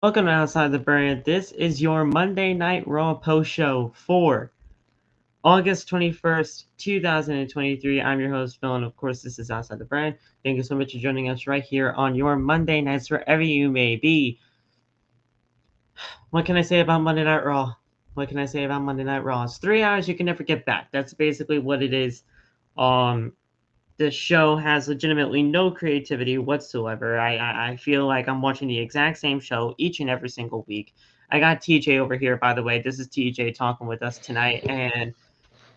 Welcome to Outside the Brand. This is your Monday Night Raw post show for August 21st, 2023. I'm your host, Phil, and of course, this is Outside the Brand. Thank you so much for joining us right here on your Monday nights, wherever you may be. What can I say about Monday Night Raw? What can I say about Monday Night Raw? It's 3 hours you can never get back. That's basically what it is. The show has legitimately no creativity whatsoever. I feel like I'm watching the exact same show each and every single week. I got TJ over here, by the way. This is TJ talking with us tonight. And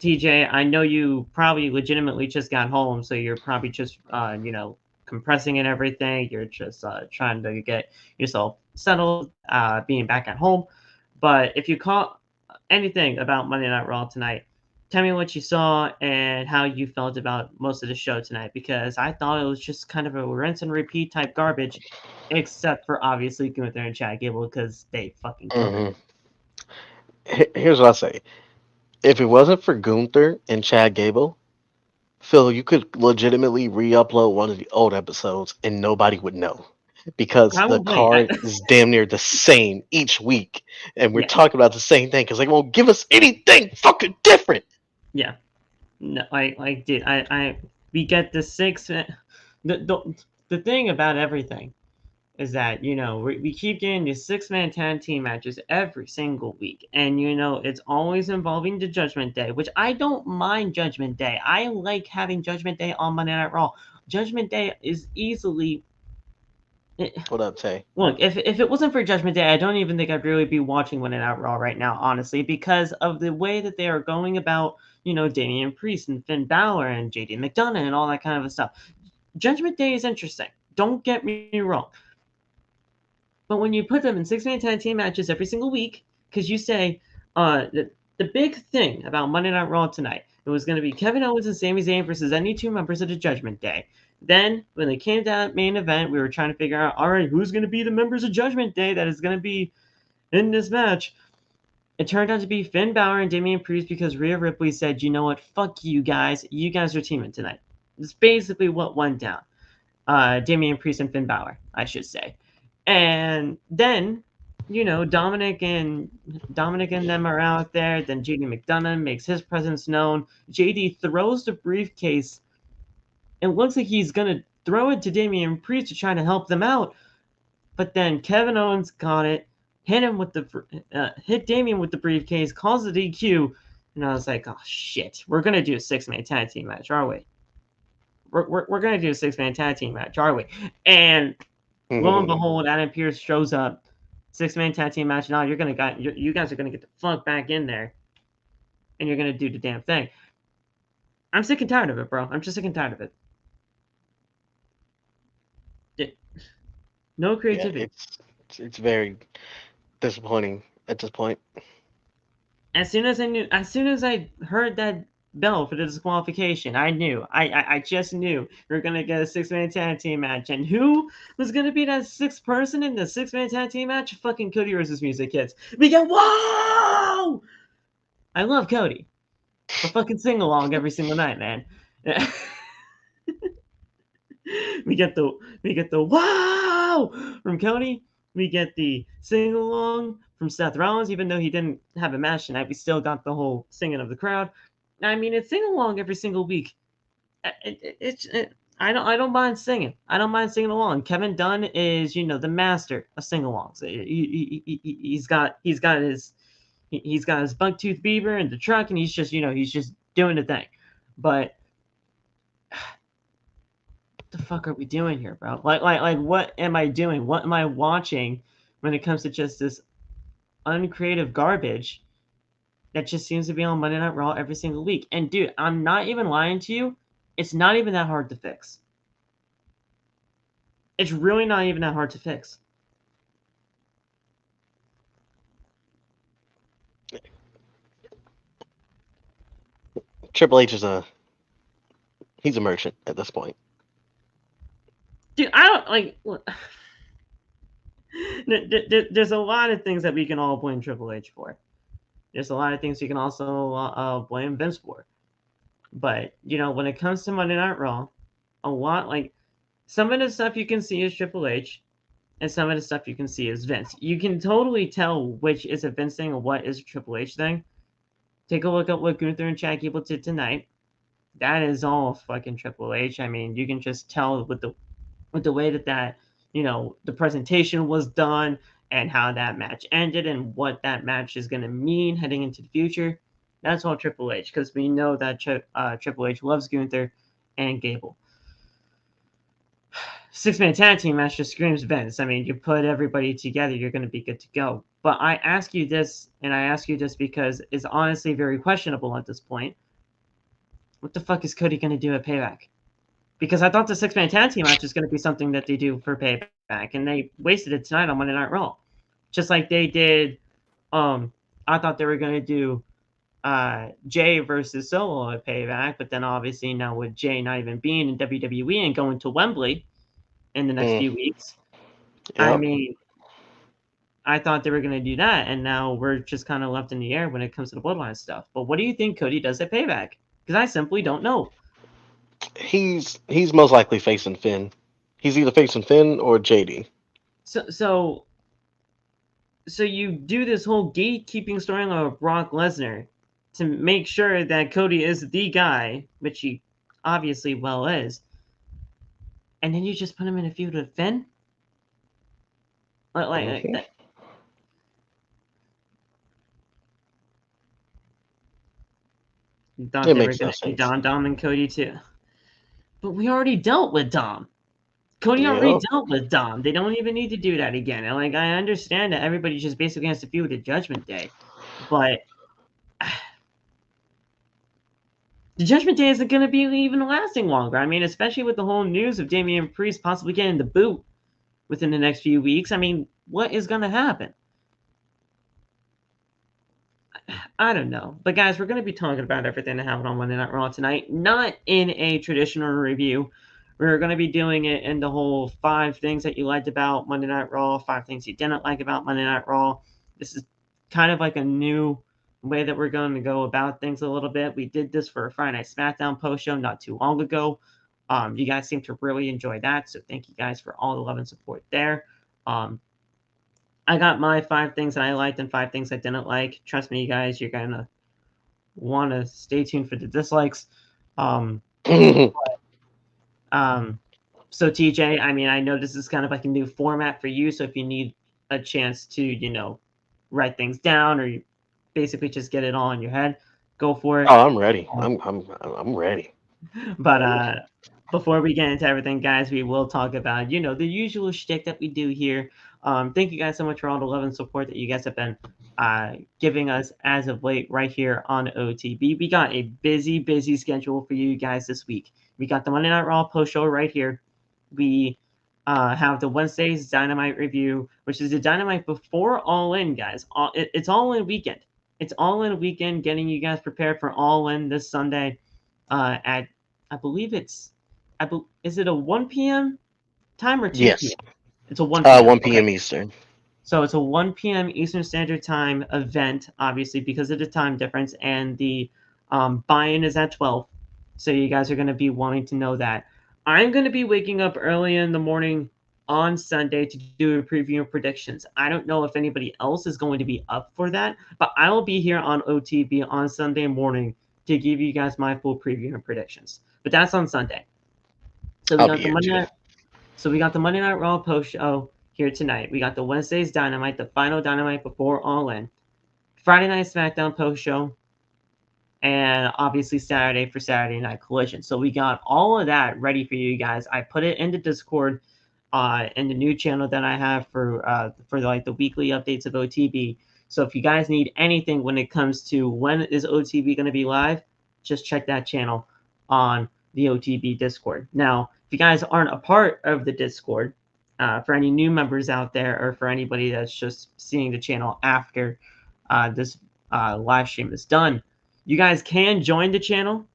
TJ, I know you probably legitimately just got home, so you're probably just, compressing and everything. You're just trying to get yourself settled, being back at home. But if you caught anything about Monday Night Raw tonight, tell me what you saw and how you felt about most of the show tonight, because I thought it was just kind of a rinse and repeat type garbage, except for obviously Gunther and Chad Gable because they fucking killed it. hmm Here's what I say. If it wasn't for Gunther and Chad Gable, Phil, you could legitimately re-upload one of the old episodes and nobody would know because the Probably, card is damn near the same each week, and we're yeah, talking about the same thing because they won't give us anything fucking different. yeah. No, dude, we get the the thing about everything is that we keep getting these six-man tag team matches every single week, and it's always involving the Judgment Day, which I don't mind. Judgment Day, I like having Judgment Day on Monday Night Raw. Judgment Day is easily What up, Tay? look, if it wasn't for Judgment Day, I don't even think I'd really be watching Monday Night Raw right now, honestly, because of the way that they are going about Damian Priest and Finn Balor and JD McDonough and all that kind of stuff. Judgment Day is interesting, don't get me wrong. But when you put them in six-man tag team matches every single week, because you say the big thing about Monday Night Raw tonight, it was going to be Kevin Owens and Sami Zayn versus any two members of the Judgment Day. Then, when they came to that main event, we were trying to figure out, all right, who's going to be the members of Judgment Day that is going to be in this match? It turned out to be Finn Balor and Damian Priest because Rhea Ripley said, you know what, fuck you guys. You guys are teaming tonight. That's basically what went down. Damian Priest and Finn Balor, I should say. And then, Dominic and them are out there. Then JD McDonough makes his presence known. JD throws the briefcase. It looks like he's gonna throw it to Damian Priest to try to help them out. But then Kevin Owens got it, hit Damian with the briefcase, calls the DQ, and I was like, oh shit, we're gonna do a six-man tag team match, are we? We're gonna do a six-man tag team match, are we? And lo and behold, Adam Pearce shows up. Six-man tag team match. Now you guys are gonna get the fuck back in there, and you're gonna do the damn thing. I'm sick and tired of it, bro. I'm just sick and tired of it. No Yeah, creativity. it's very disappointing at this point. As soon as I heard that bell for the disqualification, I knew. I just knew we are gonna get a six-man tag team match, and who was gonna be that sixth person in the six-man tag team match? Fucking Cody versus Music Kids. We get whoa! I love Cody. A fucking sing along every single night, man. we get the wow from Cody. We get the sing along from Seth Rollins, even though he didn't have a match tonight. We still got the whole singing of the crowd. I mean, it's sing along every single week. I don't mind singing. I don't mind singing along. Kevin Dunn is the master of sing alongs. He's got his bucktooth beaver in the truck, and he's just doing the thing. But what the fuck are we doing here, bro? What am I doing? What am I watching when it comes to just this uncreative garbage that just seems to be on Monday Night Raw every single week? And dude, I'm not even lying to you. It's not even that hard to fix. It's really not even that hard to fix. Triple H is he's a merchant at this point. Dude, I don't like. Look, there's a lot of things that we can all blame Triple H for. There's a lot of things we can also blame Vince for. But when it comes to Monday Night Raw, a lot like some of the stuff you can see is Triple H. and some of the stuff you can see is Vince. You can totally tell which is a Vince thing and what is a Triple H thing. Take a look at what Gunther and Chad Gable did tonight. That is all fucking Triple H. I mean, you can just tell with the way that the presentation was done and how that match ended and what that match is going to mean heading into the future. That's all Triple H, because we know that Triple H loves Gunther and Gable. Six-man tag team match just screams Vince. I mean, you put everybody together, you're going to be good to go. But I ask you this, and I ask you this because it's honestly very questionable at this point. What the fuck is Cody going to do at Payback? Because I thought the six-man tag team match is going to be something that they do for Payback, and they wasted it tonight on Monday Night Raw. Just like they did, I thought they were going to do Jay versus Solo at Payback, but then obviously now with Jay not even being in WWE and going to Wembley in the next few weeks, I mean, I thought they were going to do that, and now we're just kind of left in the air when it comes to the Bloodline stuff. But what do you think Cody does at Payback? Because I simply don't know. He's most likely facing Finn. He's either facing Finn or JD. So you do this whole gatekeeping storyline of Brock Lesnar to make sure that Cody is the guy, which he obviously well is, and then you just put him in a feud with Finn? Like that. You thought they were going to do Dom and Cody too. But we already dealt with Dom. Cody already dealt with Dom. They don't even need to do that again. And like, I understand that everybody just basically has to feud at Judgment Day, but the Judgment Day isn't going to be even lasting longer. I mean, especially with the whole news of Damian Priest possibly getting the boot within the next few weeks. I mean, what is going to happen? I don't know. But guys, we're going to be talking about everything that happened on Monday Night Raw tonight. Not in a traditional review. We're going to be doing it in the whole 5 things that you liked about Monday Night Raw, 5 things you didn't like about Monday Night Raw. This is kind of like a new way that we're going to go about things a little bit. We did this for a Friday Night SmackDown post show not too long ago. You guys seem to really enjoy that, so thank you guys for all the love and support there. I got my 5 things that I liked and 5 things I didn't like. Trust me, you guys, you're going to want to stay tuned for the dislikes. So TJ, I mean, I know this is kind of like a new format for you, so if you need a chance to, write things down or you basically just get it all in your head, go for it. Oh, I'm ready. I'm ready. But before we get into everything, guys, we will talk about, the usual shtick that we do here. Thank you guys so much for all the love and support that you guys have been giving us as of late right here on OTB. We got a busy schedule for you guys this week. We got the Monday Night Raw post show right here. We have the Wednesday's Dynamite review, which is the Dynamite before All In, guys. It's All In weekend. It's All In weekend, getting you guys prepared for All In this Sunday at, I believe is it a 1 p.m. time or 2 yes. p.m.? It's a 1 p.m. 1 p.m. Eastern. So it's a 1 p.m. Eastern Standard Time event, obviously, because of the time difference, and the buy-in is at 12. So you guys are going to be wanting to know that. I'm going to be waking up early in the morning on Sunday to do a preview of predictions. I don't know if anybody else is going to be up for that, but I will be here on OTB on Sunday morning to give you guys my full preview and predictions. But that's on Sunday. So we got the Monday Night Raw post show here tonight. We got the Wednesday's Dynamite, the final Dynamite before All In. Friday Night SmackDown post show. And obviously Saturday for Saturday Night Collision. So we got all of that ready for you guys. I put it in the Discord, in the new channel that I have for like the weekly updates of OTB. So if you guys need anything when it comes to when is OTB going to be live, just check that channel on the OTB Discord. Now, if you guys aren't a part of the Discord, for any new members out there, or for anybody that's just seeing the channel after this live stream is done, you guys can join the channel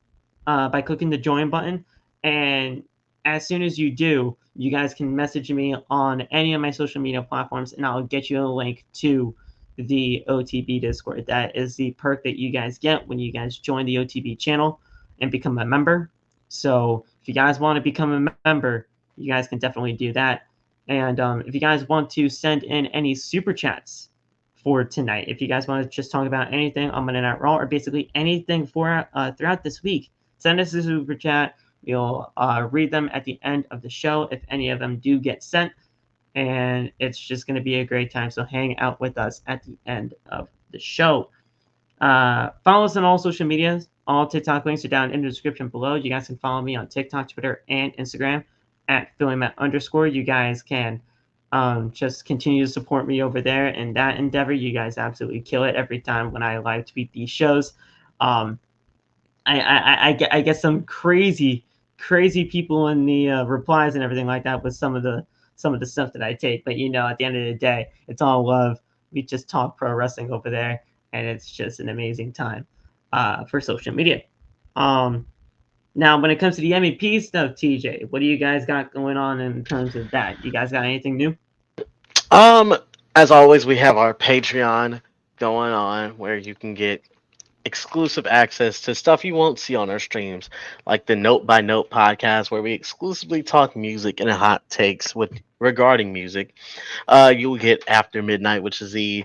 by clicking the join button. And as soon as you do, you guys can message me on any of my social media platforms, and I'll get you a link to the OTB Discord. That is the perk that you guys get when you guys join the OTB channel and become a member. So if you guys want to become a member, you guys can definitely do that. And if you guys want to send in any super chats for tonight, if you guys want to just talk about anything on Monday Night Raw or basically anything for throughout this week, send us a super chat. We'll read them at the end of the show if any of them do get sent. And it's just going to be a great time. So hang out with us at the end of the show. Follow us on all social medias. All TikTok links are down in the description below. You guys can follow me on TikTok, Twitter, and Instagram at PhillyMatt_. You guys can just continue to support me over there in that endeavor. You guys absolutely kill it every time when I live tweet these shows. I get some crazy people in the replies and everything like that with some of the stuff that I take. But at the end of the day, it's all love. We just talk pro wrestling over there, and it's just an amazing time for social media. Now, when it comes to the MEP stuff, TJ, what do you guys got going on in terms of that? You guys got anything new? As always, we have our Patreon going on where you can get exclusive access to stuff you won't see on our streams, like the Note by Note podcast, where we exclusively talk music and hot takes regarding music. You'll get After Midnight, which is the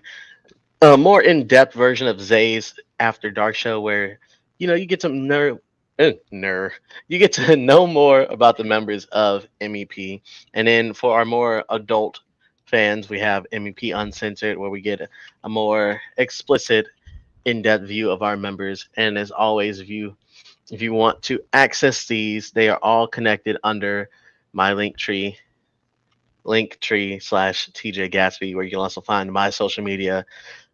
more in-depth version of Zay's After Dark show, where you get some you get to know more about the members of MEP. And then for our more adult fans, we have MEP Uncensored, where we get a more explicit, in-depth view of our members. And as always, if you want to access these, they are all connected under my linktree /TJ Gatsby, where you can also find my social media,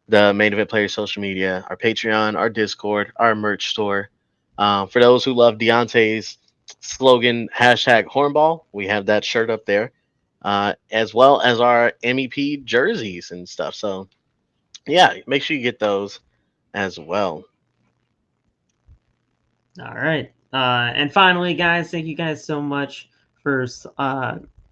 the Main Event Player social media, our Patreon, our Discord, our merch store. For those who love Deontay's slogan, #Hornball, we have that shirt up there, as well as our MEP jerseys and stuff. So, yeah, make sure you get those as well. All right. And finally, guys, thank you guys so much for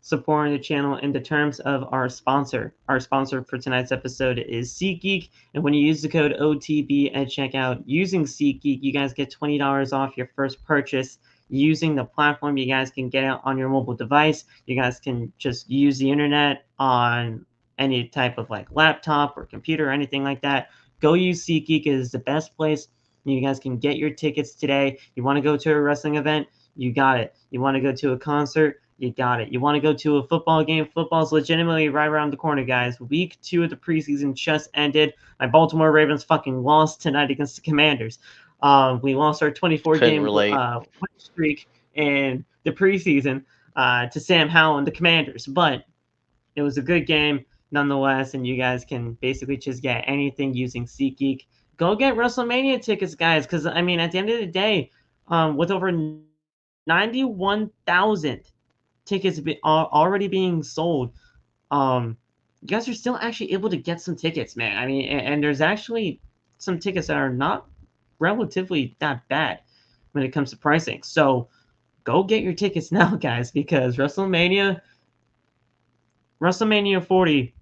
supporting the channel in the terms of our sponsor. Our sponsor for tonight's episode is SeatGeek. And when you use the code OTB at checkout using SeatGeek, you guys get $20 off your first purchase using the platform. You guys can get it on your mobile device. You guys can just use the internet on any type of like laptop or computer or anything like that. Go use SeatGeek. It is the best place. You guys can get your tickets today. You want to go to a wrestling event? You got it. You want to go to a concert? You got it. You want to go to a football game? Football's legitimately right around the corner, guys. Week 2 of the preseason just ended. My Baltimore Ravens fucking lost tonight against the Commanders. We lost our 24-game win streak in the preseason to Sam Howell and the Commanders. But it was a good game nonetheless, and you guys can basically just get anything using SeatGeek. Go get WrestleMania tickets, guys, because, I mean, at the end of the day, with over 91,000 tickets already being sold, you guys are still actually able to get some tickets, man. I mean, and there's actually some tickets that are not relatively that bad when it comes to pricing. So go get your tickets now, guys, because WrestleMania 40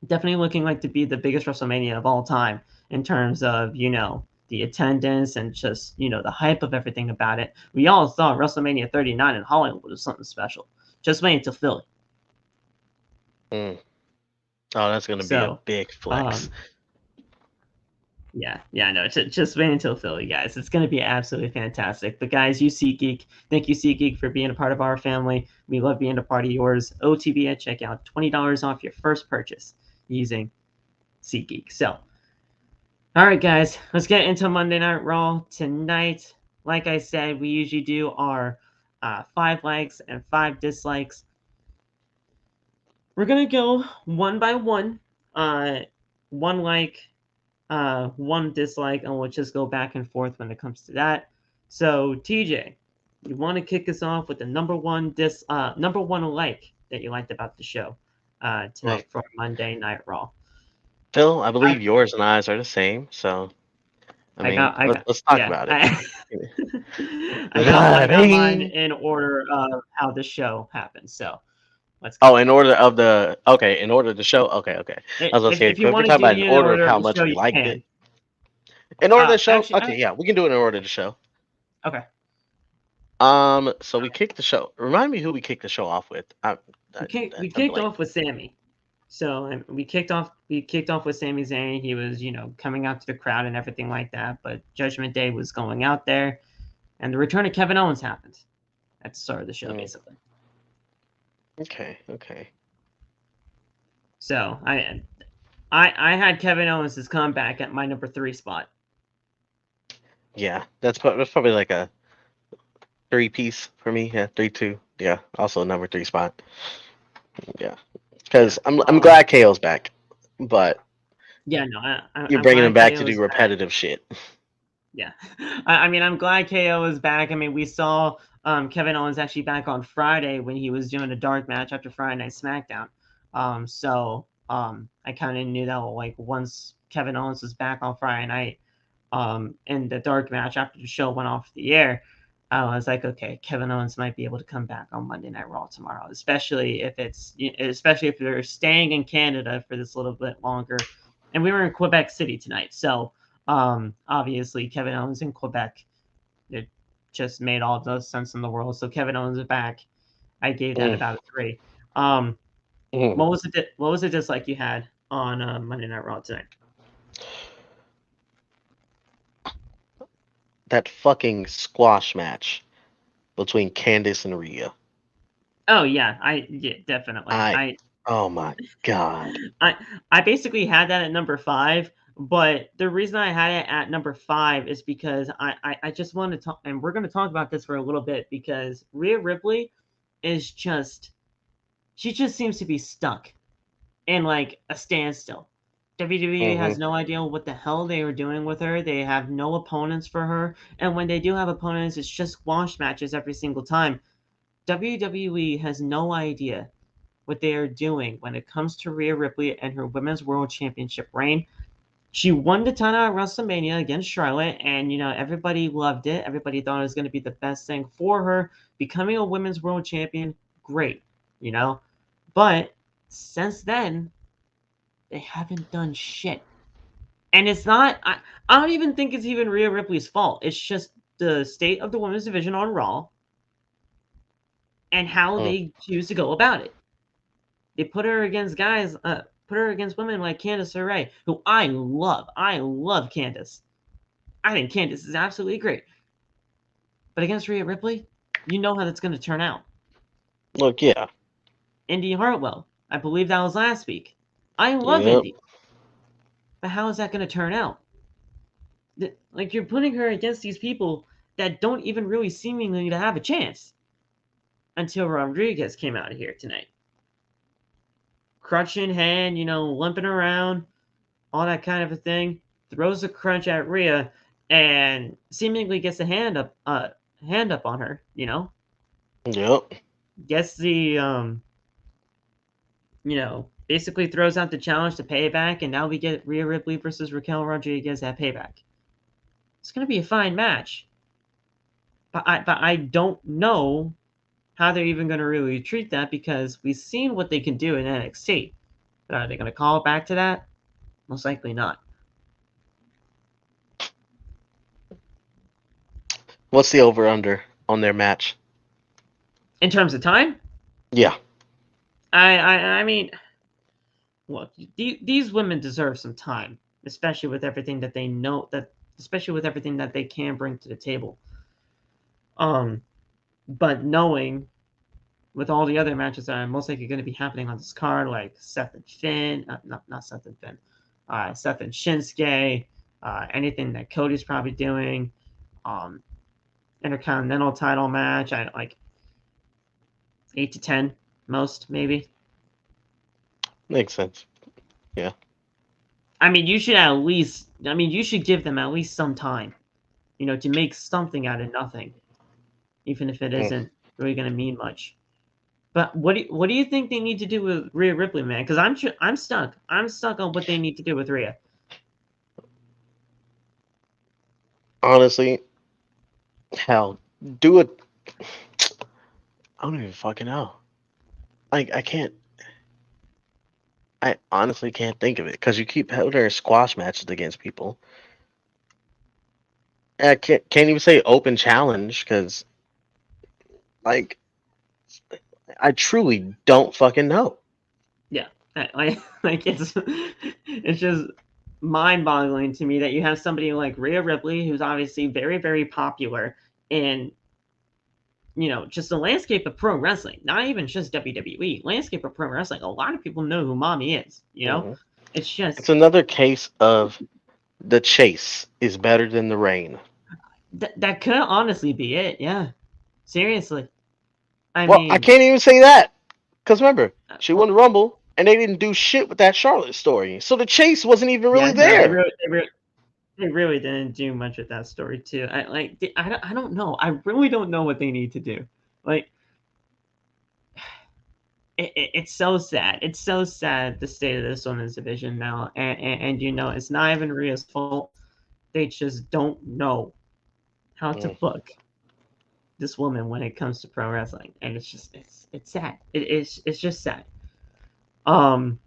definitely looking like to be the biggest WrestleMania of all time in terms of, the attendance and just, the hype of everything about it. We all thought WrestleMania 39 in Hollywood was something special. Just wait until Philly. Oh, that's going to be a big flex. Yeah, no, just wait until Philly, guys. It's going to be absolutely fantastic. But guys, you SeatGeek, thank you SeatGeek for being a part of our family. We love being a part of yours. OTB at checkout, $20 off your first purchase using SeatGeek. So, all right, guys, let's get into Monday Night Raw tonight. Like I said, we usually do our 5 likes and 5 dislikes. We're going to go one by one. 1 like, 1 dislike, and we'll just go back and forth when it comes to that. So, TJ, you want to kick us off with the number one like that you liked about the show tonight for Monday Night Raw? Phil, I believe yours and ours are the same, so let's talk about it. I got mine in order of how the show happened. So let's go. In order of the show. Okay. I was gonna say if we're talking about in order of how much we liked it. In order of the show? Actually, yeah, we can do it in order of the show. Okay. So we kicked the show. Remind me who we kicked the show off with. We I'd be kicked like, off with Sami. So we kicked off with Sami Zayn. He was, coming out to the crowd and everything like that. But Judgment Day was going out there, and the return of Kevin Owens happened at the start of the show, basically. okay. So I had Kevin Owens' comeback at my number 3 spot. Yeah, that's probably like a 3-piece for me. Yeah, 3-2. Yeah, also number 3 spot. Yeah, because I'm glad KO's back, but yeah, no, you're I'm bringing him glad back to KO do is back. repetitive shit. Yeah, I mean, I'm glad KO is back. I mean, we saw Kevin Owens actually back on Friday when he was doing a dark match after Friday Night SmackDown. I kind of knew that like once Kevin Owens was back on Friday night, in the dark match after the show went off the air, I was like, okay, Kevin Owens might be able to come back on Monday Night Raw tomorrow, especially if they're staying in Canada for this little bit longer. And we were in Quebec City tonight, so obviously Kevin Owens in Quebec, it just made all the sense in the world. So Kevin Owens is back. I gave that about a 3. What was the dislike you had on Monday Night Raw tonight? That fucking squash match between Candice and Rhea. Oh yeah, definitely. Oh my god. I basically had that at number 5, but the reason I had it at number 5 is because I just want to talk, and we're going to talk about this for a little bit, because Rhea Ripley is she just seems to be stuck in like a standstill. WWE has no idea what the hell they are doing with her. They have no opponents for her, and when they do have opponents, it's just squash matches every single time. WWE has no idea what they are doing when it comes to Rhea Ripley and her Women's World Championship reign. She won the title at WrestleMania against Charlotte, and everybody loved it. Everybody thought it was going to be the best thing for her. Becoming a Women's World Champion, great, But since then, they haven't done shit. And it's not, I don't even think it's even Rhea Ripley's fault. It's just the state of the women's division on Raw and how they choose to go about it. They put her against women like Candice LeRae, who I love. I love Candice. I think Candice is absolutely great. But against Rhea Ripley, you know how that's going to turn out. Look, yeah. Indy Hartwell, I believe that was last week. I love Indy. But how is that going to turn out? Like, you're putting her against these people that don't even really seemingly to have a chance. Until Rodriguez came out of here tonight. Crutch in hand, limping around, all that kind of a thing. Throws a crunch at Rhea and seemingly gets a hand up on her, Yep. Gets the basically throws out the challenge to Payback, and now we get Rhea Ripley versus Raquel Rodriguez at Payback. It's gonna be a fine match. But I don't know how they're even going to really treat that, because we've seen what they can do in NXT. But are they going to call it back to that? Most likely not. What's the over-under on their match? In terms of time? Yeah. I mean, look, these women deserve some time, especially with everything that they know, especially with everything that they can bring to the table. But knowing with all the other matches that are most likely going to be happening on this card, like Seth and Finn, not Seth and Finn, Seth and Shinsuke, anything that Cody's probably doing, Intercontinental title match, I like 8 to 10 most, maybe. Makes sense. Yeah. I mean, you should give them at least some time, to make something out of nothing, even if it isn't really going to mean much. But what do you think they need to do with Rhea Ripley, man? Because I'm stuck. I'm stuck on what they need to do with Rhea. Honestly, hell, do it. I don't even fucking know. Like, I can't. I honestly can't think of it, because you keep having her squash matches against people. I can't even say open challenge, because, like, I truly don't fucking know. Yeah, like it's just mind-boggling to me that you have somebody like Rhea Ripley, who's obviously very, very popular in just the landscape of pro wrestling, not even just WWE, landscape of pro wrestling. A lot of people know who Mommy is. Hmm. It's It's just another case of the chase is better than the rain. that could honestly be it. Yeah, seriously. I Well, I mean, can't even say that because remember, she won well, the Rumble and they didn't do shit with that Charlotte story, so the chase wasn't even yeah, really no, there. they really didn't do much with that story too. I don't know. I really don't know what they need to do. Like it's so sad. It's so sad the state of this women's division now, and it's not even Rhea's fault. They just don't know how to Mm. book this woman when it comes to pro wrestling, and it's sad. It's just sad. Um,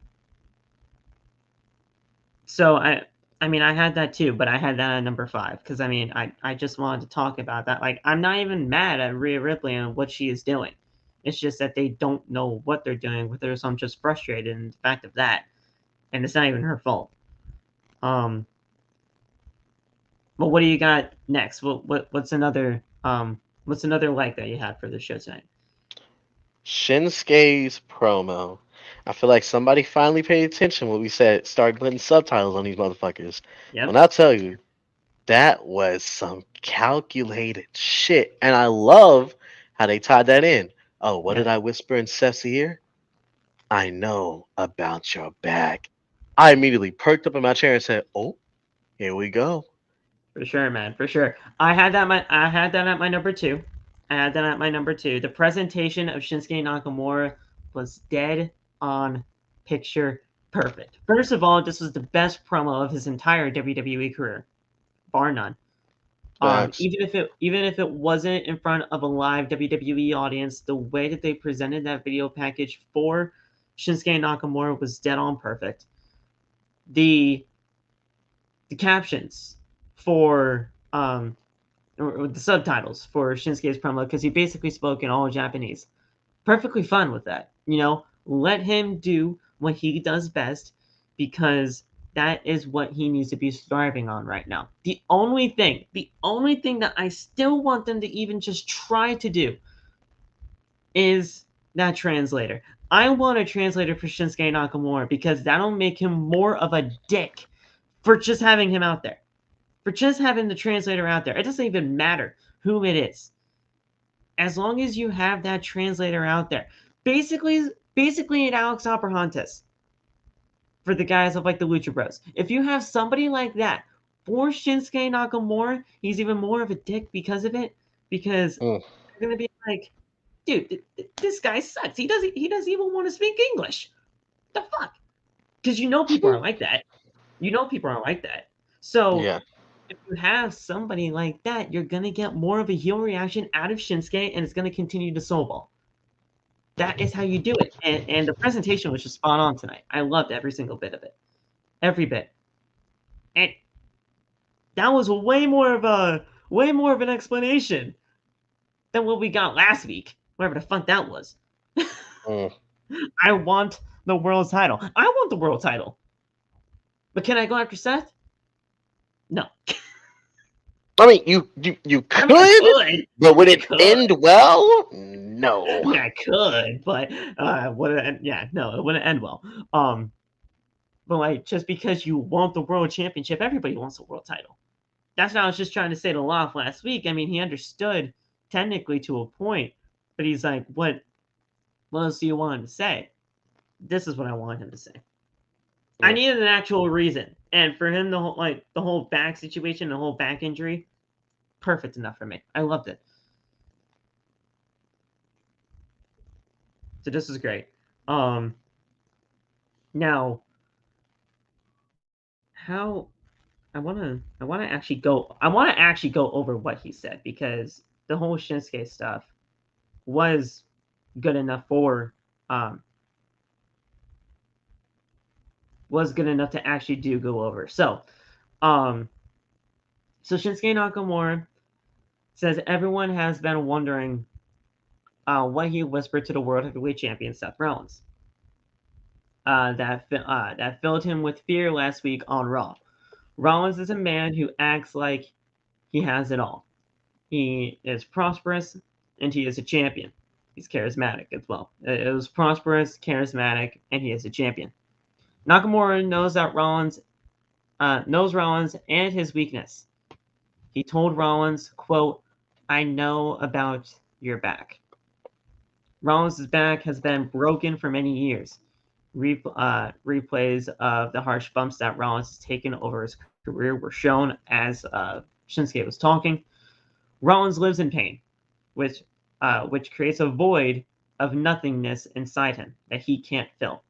so I mean I had that too, but I had that at number 5 because I mean I just wanted to talk about that. Like I'm not even mad at Rhea Ripley and what she is doing. It's just that they don't know what they're doing with her, so I'm just frustrated in the fact of that, and it's not even her fault. Um, but what do you got next? What's another like that you had for the show tonight? Shinsuke's promo. I feel like somebody finally paid attention when we said started putting subtitles on these motherfuckers. Yep. When I tell you, that was some calculated shit. And I love how they tied that in. Oh, what Yeah. did I whisper in Seth's ear? I know about your back. I immediately perked up in my chair and said, oh, here we go. For sure, man. For sure. I had that at my number 2. I had that at my number 2. The presentation of Shinsuke Nakamura was dead on picture perfect. First of all, this was the best promo of his entire WWE career, bar none. Facts. Even if it wasn't in front of a live WWE audience, the way that they presented that video package for Shinsuke Nakamura was dead on perfect. The the captions for or the subtitles for Shinsuke's promo because he basically spoke in all Japanese. Perfectly fine with that. Let him do what he does best because that is what he needs to be striving on right now. The only thing that I still want them to even just try to do is that translator. I want a translator for Shinsuke Nakamura because that'll make him more of a dick for just having him out there. For just having the translator out there. It doesn't even matter who it is. As long as you have that translator out there. Basically an Alex Abrahantes for the guys of like the Lucha Bros. If you have somebody like that for Shinsuke Nakamura, he's even more of a dick because of it. Because Mm. they're gonna be like, dude, this guy sucks. He doesn't even want to speak English. The fuck? Because people are like that. People are like that. So Yeah. if you have somebody like that, you're gonna get more of a heel reaction out of Shinsuke, and it's gonna continue to snowball. That is how you do it. And the presentation was just spot on tonight. I loved every single bit of it, every bit. And that was way more of an explanation than what we got last week, whatever the fuck that was. Mm. I want the world title. I want the world title. But can I go after Seth? No. I mean, you I mean, I could, could. but would I it could. end well? I No. mean, I could, but would it? Yeah, no, it wouldn't end well. But like, just because you want the world championship, everybody wants the world title. That's what I was just trying to say to Loft last week. I mean, he understood technically to a point, but he's like, what else do you want him to say? This is what I want him to say. I Mm. needed an actual reason, and for him, the whole back situation, the whole back injury, perfect enough for me. I loved it. So this is great. Now, how I want to actually go over what he said because the whole Shinsuke stuff was good enough for um was good enough to actually do go over. Um so Shinsuke Nakamura says everyone has been wondering what he whispered to the World Heavyweight Champion Seth Rollins. That filled him with fear last week on Raw. Rollins is a man who acts like he has it all. He is prosperous, and he is a champion. He's charismatic as well. It was prosperous, charismatic, and he is a champion. Nakamura knows Rollins and his weakness. He told Rollins, quote, "I know about your back." Rollins' back has been broken for many years. Replays of the harsh bumps that Rollins has taken over his career were shown as Shinsuke was talking. Rollins lives in pain, which creates a void of nothingness inside him that he can't fill.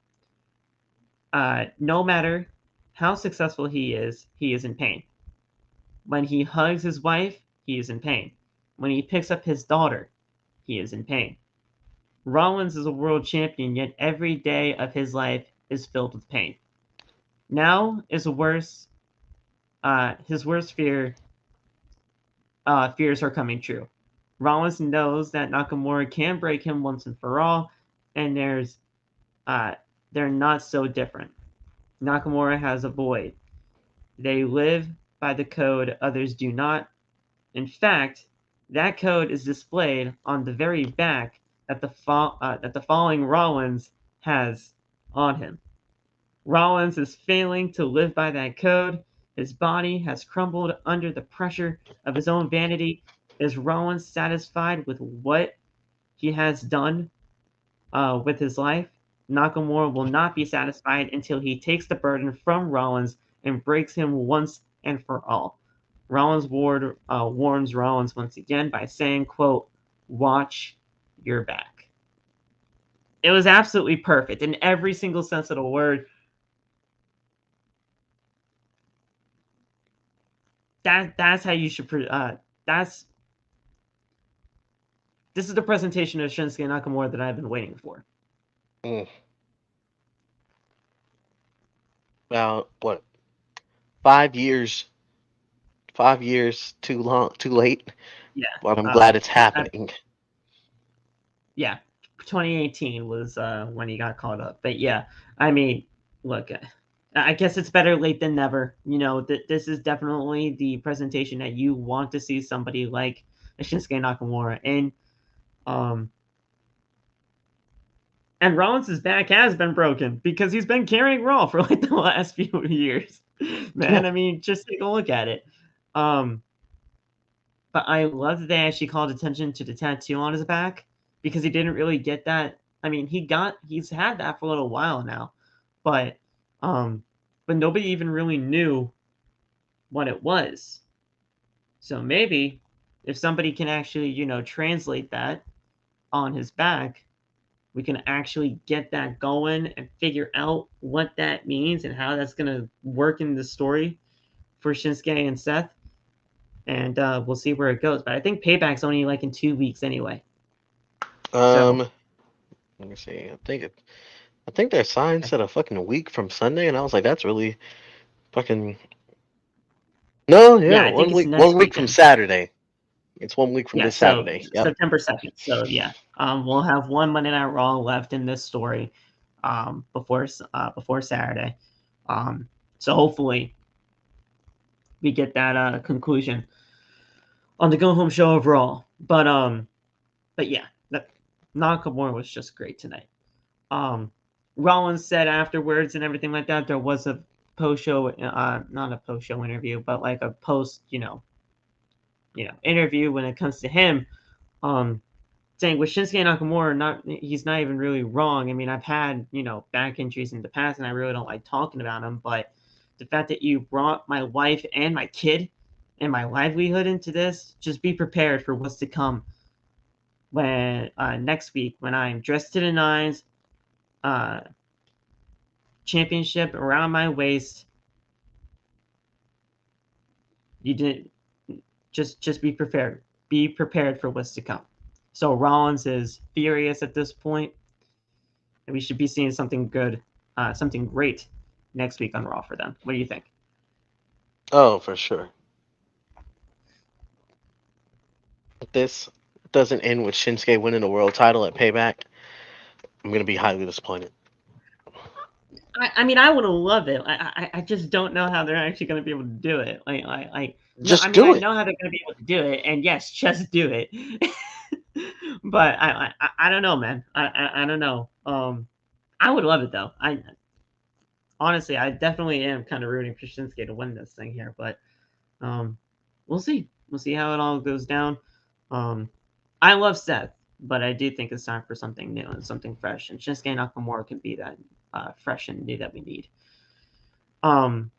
No matter how successful he is in pain. When he hugs his wife, he is in pain. When he picks up his daughter, he is in pain. Rollins is a world champion, yet every day of his life is filled with pain. Now is his worst fears are coming true. Rollins knows that Nakamura can break him once and for all, and they're not so different. Nakamura has a void. They live by the code others do not. In fact, that code is displayed on the very back that the falling Rollins has on him. Rollins is failing to live by that code. His body has crumbled under the pressure of his own vanity. Is Rollins satisfied with what he has done with his life? Nakamura will not be satisfied until he takes the burden from Rollins and breaks him once and for all. Rollins warns Rollins once again by saying, quote, "Watch your back." It was absolutely perfect in every single sense of the word. That's how you should. This is the presentation of Shinsuke Nakamura that I've been waiting for. About what? 5 years. 5 years too late. Yeah. But I'm glad it's happening. Yeah. 2018 was when he got caught up. But yeah, I mean, look, I guess it's better late than never. You know, this is definitely the presentation that you want to see somebody like Shinsuke Nakamura in. And Rollins' back has been broken because he's been carrying Raw for like the last few years. Man, I mean, just take a look at it. But I love that they actually called attention to the tattoo on his back because he didn't really get that. I mean, he's had that for a little while now, but nobody even really knew what it was. So maybe if somebody can actually, translate that on his back, we can actually get that going and figure out what that means and how that's going to work in the story for Shinsuke and Seth. And we'll see where it goes. But I think Payback's only like in 2 weeks anyway. Let me see. I think their sign said a fucking week from Sunday, and I was like, that's really fucking. No, yeah, I think it's next 1 week from weekend. Saturday. It's 1 week from this So Saturday. Yep. September 2nd. So yeah, we'll have one Monday Night Raw left in this story before Saturday. So hopefully we get that conclusion on the go home show of Raw. But yeah, Nakamura was just great tonight. Rollins said afterwards and everything like that there was a post show, not a post show interview, but like a post, interview when it comes to him, saying with Shinsuke Nakamura, he's not even really wrong. I mean, I've had, back injuries in the past and I really don't like talking about them, but the fact that you brought my wife and my kid and my livelihood into this, just be prepared for what's to come when next week when I'm dressed to the nines, championship around my waist. You didn't just be prepared. Be prepared for what's to come. So Rollins is furious at this point, and we should be seeing something good, something great next week on Raw for them. What do you think? Oh, for sure. This doesn't end with Shinsuke winning the world title at Payback, I'm gonna be highly disappointed. I mean, I would love it. I just don't know how they're actually going to be able to do it. No, I Just mean, do I it. know how they're going to be able to do it, and yes, just do it. But I don't know, man. I don't know. I would love it though. I honestly, I definitely am kind of rooting for Shinsuke to win this thing here, but um, we'll see. We'll see how it all goes down. Um, I love Seth, but I do think it's time for something new and something fresh, and Shinsuke Nakamura can be that fresh and new that we need. Um,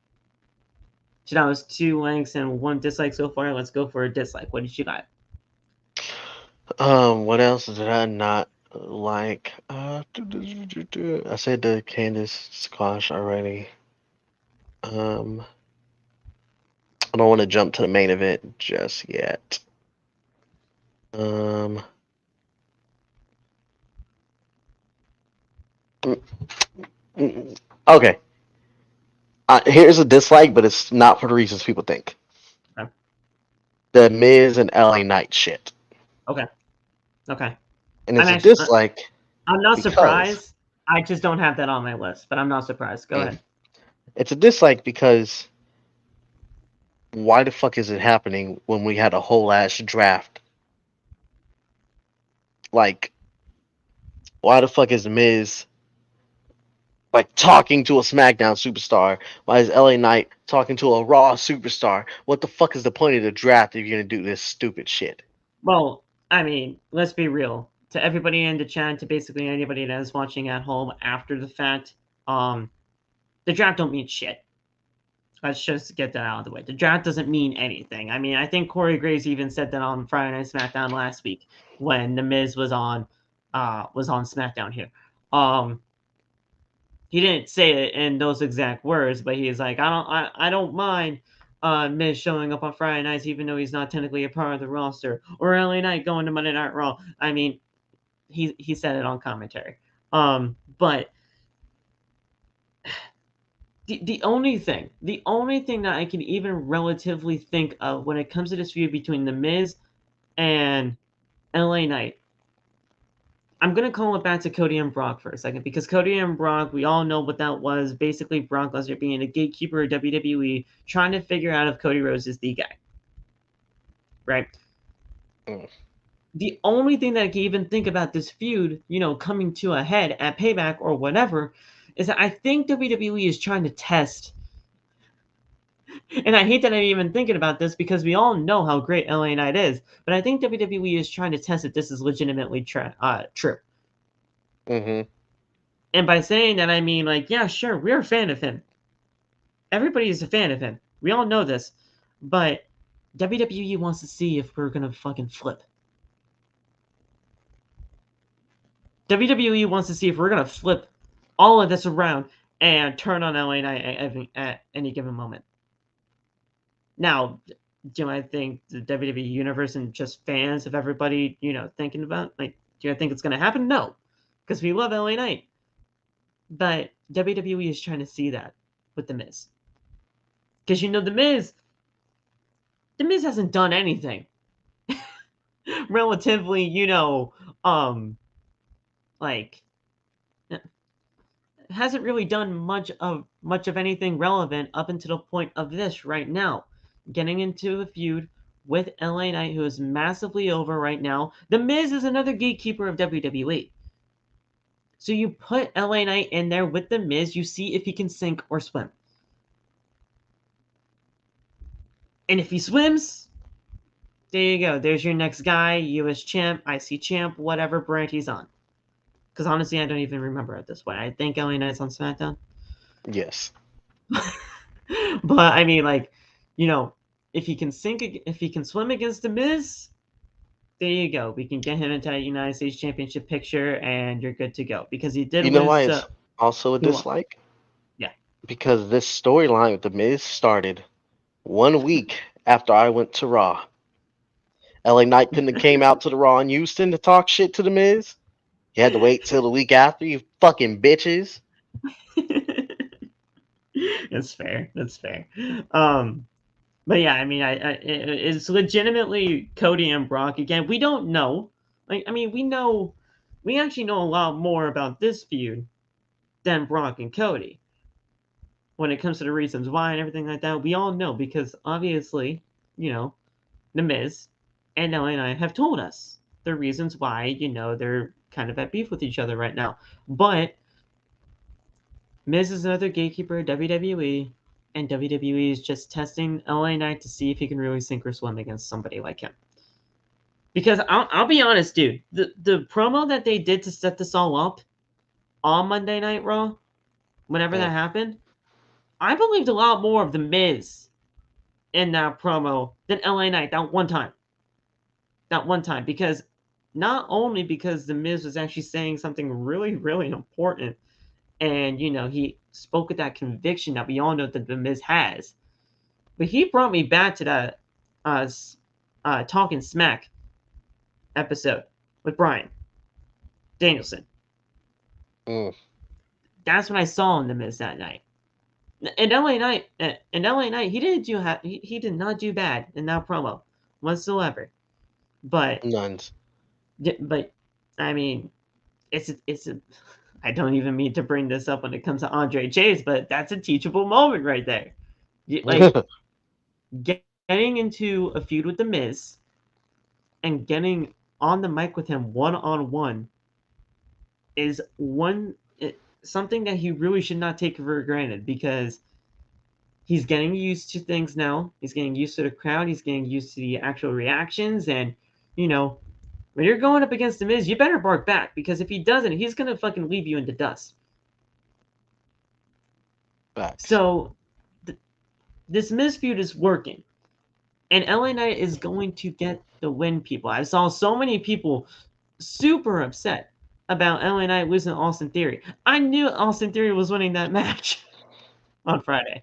so that was 2 likes and 1 dislike so far. Let's go for a dislike. What did you got? What else did I not like? I said the Candace squash already. I don't want to jump to the main event just yet. Um, okay. Here's a dislike, but it's not for the reasons people think. Okay. The Miz and LA Knight shit. Okay. Okay. And I'm it's a actually, dislike I'm not because surprised. I just don't have that on my list, but I'm not surprised. Go ahead. it's a dislike because why the fuck is it happening when we had a whole ass draft? Like, why the fuck is Miz like talking to a SmackDown superstar? Why is LA Knight talking to a Raw superstar? What the fuck is the point of the draft if you're gonna do this stupid shit? Well, I mean, let's be real. To everybody in the chat, to basically anybody that is watching at home after the fact, the draft don't mean shit. Let's just get that out of the way. The draft doesn't mean anything. I mean, I think Corey Graves even said that on Friday Night SmackDown last week when The Miz was on SmackDown here. He didn't say it in those exact words, but he's like, I don't mind Miz showing up on Friday nights even though he's not technically a part of the roster, or LA Knight going to Monday Night Raw. I mean, he said it on commentary. But the only thing that I can even relatively think of when it comes to this feud between The Miz and LA Knight, I'm going to call it back to Cody and Brock for a second, because Cody and Brock, we all know what that was. Basically, Brock Lesnar being a gatekeeper of WWE, trying to figure out if Cody Rhodes is the guy. Right? Mm. The only thing that I can even think about this feud, coming to a head at Payback or whatever, is that I think WWE is trying to test. And I hate that I'm even thinking about this because we all know how great LA Knight is, but I think WWE is trying to test if this is legitimately true. Mm-hmm. And by saying that, I mean, like, yeah, sure, we're a fan of him. Everybody is a fan of him. We all know this. But WWE wants to see if we're going to fucking flip. WWE wants to see if we're going to flip all of this around and turn on LA Knight at any given moment. Now, do I think the WWE universe and just fans of everybody, thinking about, like, do I think it's going to happen? No. Because we love LA Knight. But WWE is trying to see that with The Miz. Because, The Miz hasn't done anything relatively, like, hasn't really done much of anything relevant up until the point of this right now. Getting into a feud with LA Knight, who is massively over right now. The Miz is another gatekeeper of WWE. So you put LA Knight in there with The Miz, you see if he can sink or swim. And if he swims, there you go. There's your next guy, US champ, IC champ, whatever brand he's on. Because honestly, I don't even remember at this point. I think LA Knight's on SmackDown. Yes. But I mean, like, if he can swim against The Miz, there you go. We can get him into that United States Championship picture, and you're good to go. Because he did You know win. why it's also a He won. dislike? Yeah. Because this storyline with The Miz started 1 week after I went to Raw. LA Knight couldn't have came out to the Raw in Houston to talk shit to The Miz. You had to wait till the week after, you fucking bitches. That's fair. That's fair. Um, But yeah, I mean, it's legitimately Cody and Brock again. We don't know. Like, I mean, we actually know a lot more about this feud than Brock and Cody when it comes to the reasons why and everything like that. We all know because obviously, The Miz and LA and I have told us the reasons why, they're kind of at beef with each other right now. But Miz is another gatekeeper at WWE, and WWE is just testing LA Knight to see if he can really sink or swim against somebody like him. Because I'll be honest, dude, the promo that they did to set this all up on Monday Night Raw, whenever that happened, I believed a lot more of The Miz in that promo than LA Knight that one time. That one time. Because not only because The Miz was actually saying something really, really important, and, he spoke with that conviction that we all know that The Miz has, but he brought me back to that Talking Smack episode with Bryan Danielson. That's what I saw in The Miz that night. And LA Knight, he did not do bad in that promo whatsoever. But None. I mean, it's a. I don't even mean to bring this up when it comes to Andre Chase, but that's a teachable moment right there. Like getting into a feud with The Miz and getting on the mic with him one-on-one is something that he really should not take for granted, because he's getting used to things now. He's getting used to the crowd. He's getting used to the actual reactions. And, when you're going up against The Miz, you better bark back, because if he doesn't, he's going to fucking leave you in the dust. Facts. So, this Miz feud is working. And LA Knight is going to get the win, people. I saw so many people super upset about LA Knight losing Austin Theory. I knew Austin Theory was winning that match on Friday,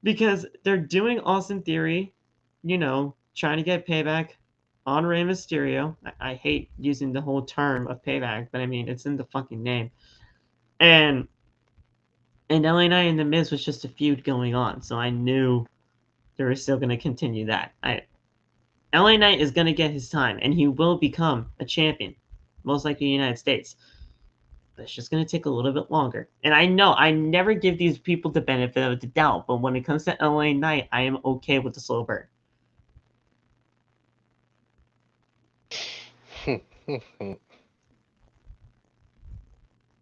because they're doing Austin Theory, trying to get payback on Rey Mysterio. I hate using the whole term of payback, but I mean, it's in the fucking name. And LA Knight and The Miz was just a feud going on, so I knew they were still going to continue that. LA Knight is going to get his time, and he will become a champion, most likely in the United States. But it's just going to take a little bit longer. And I know I never give these people the benefit of the doubt, but when it comes to LA Knight, I am okay with the slow burn.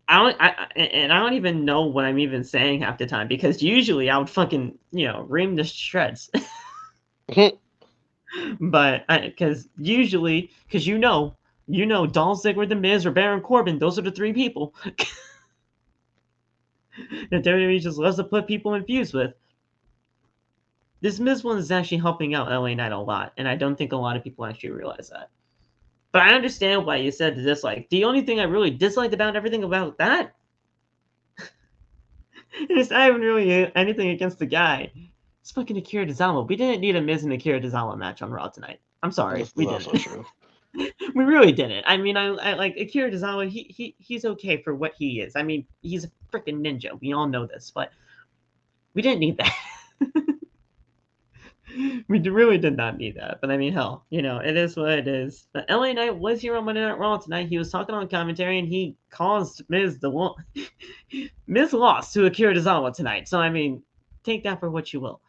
I don't even know what I'm even saying half the time, because usually I would fucking, ream the shreds. But because usually, because Dolph Ziggler, The Miz, or Baron Corbin, those are the three people that WWE just loves to put people in feuds with. This Miz one is actually helping out LA Knight a lot, and I don't think a lot of people actually realize that. But I understand why you said dislike. The only thing I really disliked about everything about that, it's not even really anything against the guy. It's fucking Akira Tozawa. We didn't need a Miz and Akira Tozawa match on Raw tonight. I'm sorry, we didn't. Also true. We really didn't. I mean, I like Akira Tozawa. He's okay for what he is. I mean, he's a freaking ninja. We all know this, but we didn't need that. We really did not need that. But I mean, hell, it is what it is. But LA Knight was here on Monday Night Raw tonight. He was talking on commentary, and he caused Miz Miz lost to Akira Tozawa tonight. So I mean, take that for what you will.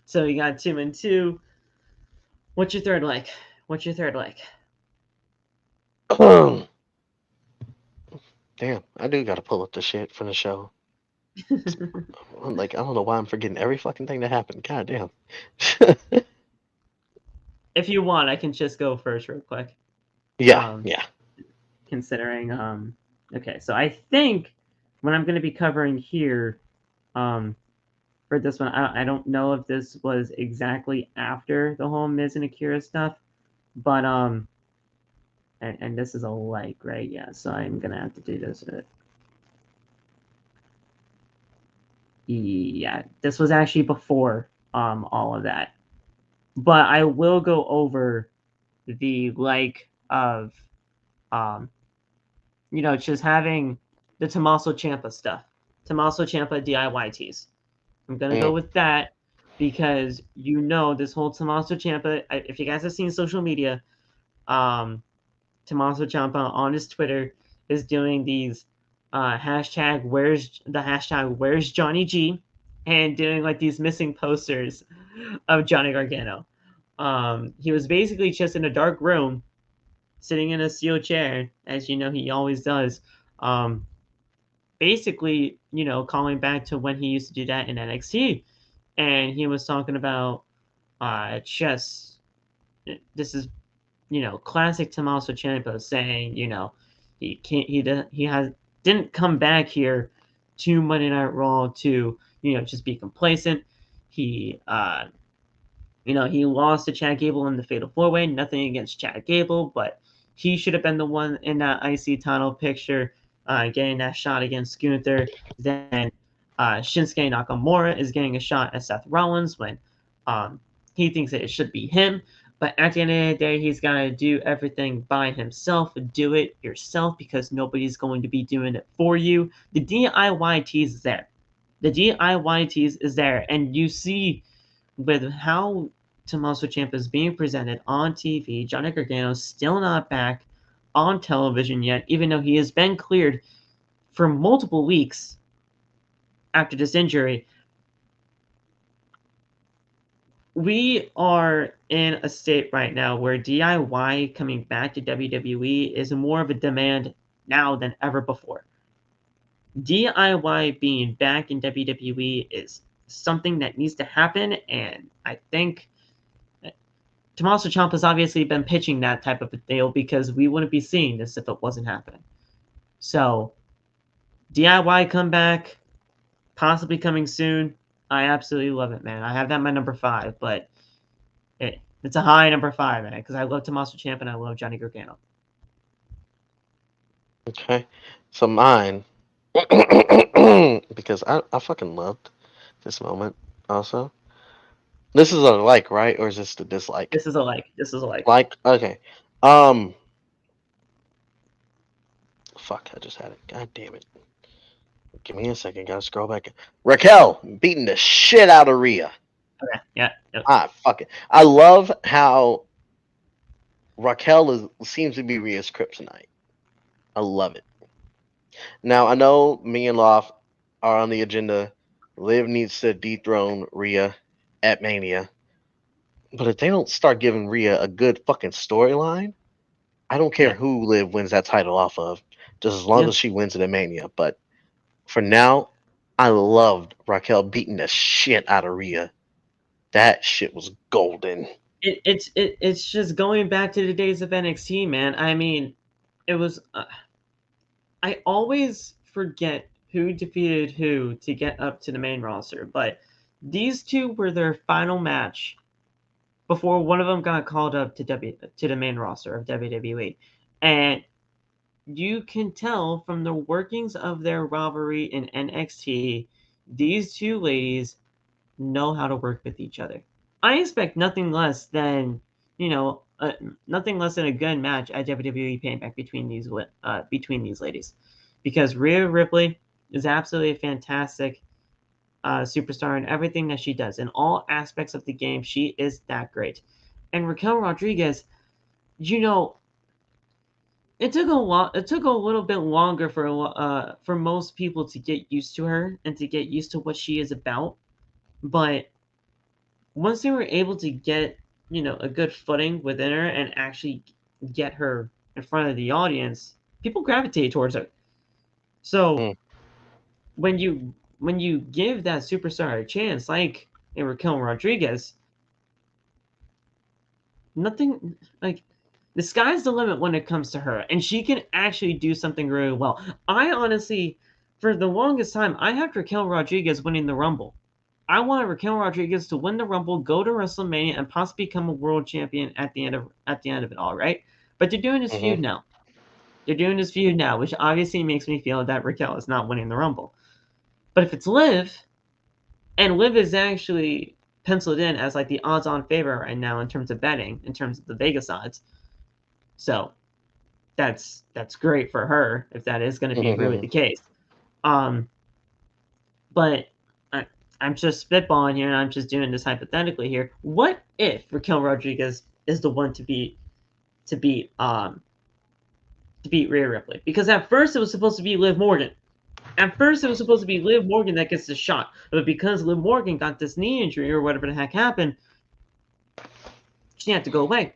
So you got 2 and 2. What's your third like? Damn, I do gotta pull up the shit from the show. I'm like, I don't know why I'm forgetting every fucking thing that happened. God damn. If you want, I can just go first real quick. Yeah. Considering, okay, so I think what I'm going to be covering here, for this one, I don't know if this was exactly after the whole Miz and Akira stuff, but and this is a like, right? Yeah, so I'm gonna have to do this. Yeah, this was actually before all of that, but I will go over the like of just having the Tommaso Ciampa stuff. Tommaso Ciampa DIY tees. I'm going to go with that because this whole Tommaso Ciampa, if you guys have seen social media, Tommaso Ciampa on his Twitter is doing these hashtag where's Johnny G, and doing like these missing posters of Johnny Gargano. He was basically just in a dark room, sitting in a steel chair, as he always does. Basically, calling back to when he used to do that in NXT, and he was talking about just this is classic Tommaso Ciampa saying, he can't, didn't come back here to Monday Night Raw to, just be complacent. He, he lost to Chad Gable in the Fatal 4-Way. Nothing against Chad Gable, but he should have been the one in that IC title picture, getting that shot against Gunther. Then Shinsuke Nakamura is getting a shot at Seth Rollins when he thinks that it should be him. But at the end of the day, he's got to do everything by himself. Do it yourself because nobody's going to be doing it for you. The DIY tease is there. The DIY tease is there. And you see with how Tommaso Ciampa is being presented on TV, Johnny Gargano's still not back on television yet, even though he has been cleared for multiple weeks after this injury. We are in a state right now where DIY coming back to WWE is more of a demand now than ever before. DIY being back in WWE is something that needs to happen, and I think Tommaso Ciampa's obviously been pitching that type of a deal because we wouldn't be seeing this if it wasn't happening. So, DIY comeback, possibly coming soon. I absolutely love it, man. I have that my number 5, but it's a high number 5, man, because I love Tommaso Ciampa and I love Johnny Gargano. Okay, so mine, because I fucking loved this moment. Also, this is a like, right, or is this the dislike? This is a like. This is a like. Like, okay. Fuck, I just had it. God damn it. Give me a second. Gotta scroll back. Raquel beating the shit out of Rhea. Okay. Yeah. Yep. Fuck it. I love how Raquel seems to be Rhea's kryptonite. I love it. Now I know me and Loft are on the agenda. Liv needs to dethrone Rhea at Mania. But if they don't start giving Rhea a good fucking storyline, I don't care who Liv wins that title off of, just as long as she wins it at Mania. But for now, I loved Raquel beating the shit out of Rhea. That shit was golden. It's just going back to the days of NXT, man. I mean, it was. I always forget who defeated who to get up to the main roster, but these two were their final match before one of them got called up to the main roster of WWE, and you can tell from the workings of their rivalry in NXT, these two ladies know how to work with each other. I expect nothing less than nothing less than a good match at WWE Payback between these ladies, because Rhea Ripley is absolutely a fantastic superstar in everything that she does in all aspects of the game. She is that great, and Raquel Rodriguez, it took a little bit longer for most people to get used to her and to get used to what she is about, but once they were able to get a good footing within her and actually get her in front of the audience, people gravitate towards her. So when you give that superstar a chance, like in Raquel Rodriguez, nothing like the sky's the limit when it comes to her, and she can actually do something really well. I honestly, for the longest time, I had Raquel Rodriguez winning the Rumble. I wanted Raquel Rodriguez to win the Rumble, go to WrestleMania, and possibly become a world champion at the end of it all, right? But they're doing this feud now. They're doing this feud now, which obviously makes me feel that Raquel is not winning the Rumble. But if it's Liv, and Liv is actually penciled in as like the odds-on favorite right now in terms of betting, in terms of the Vegas odds. So that's great for her if that is going to be really the case. But I'm just spitballing here, and I'm just doing this hypothetically here. What if Raquel Rodriguez is the one to beat Rhea Ripley? Because at first it was supposed to be Liv Morgan. At first it was supposed to be Liv Morgan that gets the shot, but because Liv Morgan got this knee injury or whatever the heck happened, she had to go away.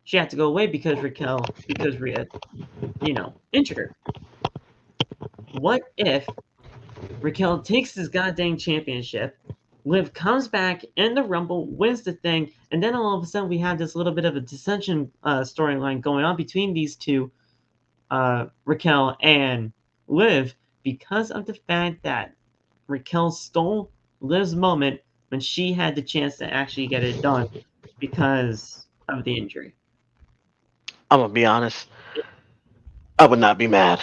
She had to go away because Rhea, injured her. What if Raquel takes this goddamn championship, Liv comes back in the Rumble, wins the thing, and then all of a sudden we have this little bit of a dissension storyline going on between these two, Raquel and Liv, because of the fact that Raquel stole Liv's moment when she had the chance to actually get it done because of the injury. I'm gonna be honest. I would not be mad.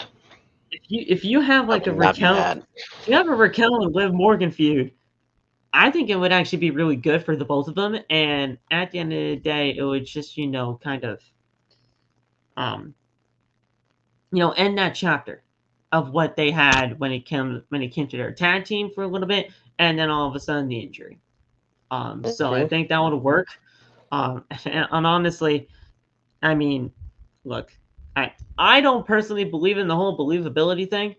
If you have like a Raquel, if you have a Raquel and Liv Morgan feud, I think it would actually be really good for the both of them. And at the end of the day, it would just kind of end that chapter of what they had when it came to their tag team for a little bit, and then all of a sudden the injury. So I think that would work. And honestly, I mean, look, I don't personally believe in the whole believability thing,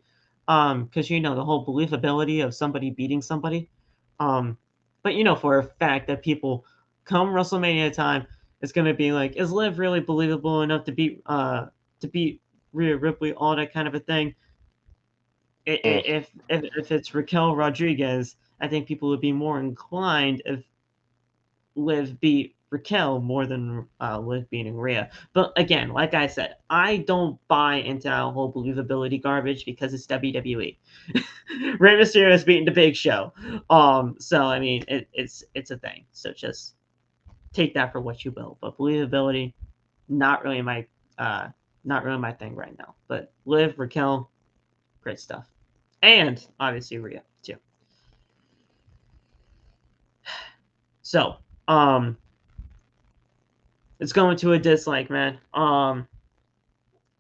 because the whole believability of somebody beating somebody. But for a fact that people come WrestleMania time, it's gonna be like, is Liv really believable enough to beat Rhea Ripley, all that kind of a thing. If it's Raquel Rodriguez, I think people would be more inclined if Liv beat Raquel more than Liv beating Rhea. But again, like I said, I don't buy into that whole believability garbage because it's WWE. Rey Mysterio is beating the Big Show. So I mean, it's a thing. So just take that for what you will. But believability, not really my thing right now. But Liv, Raquel, great stuff. And obviously Rhea too. So, let's go into a dislike, man.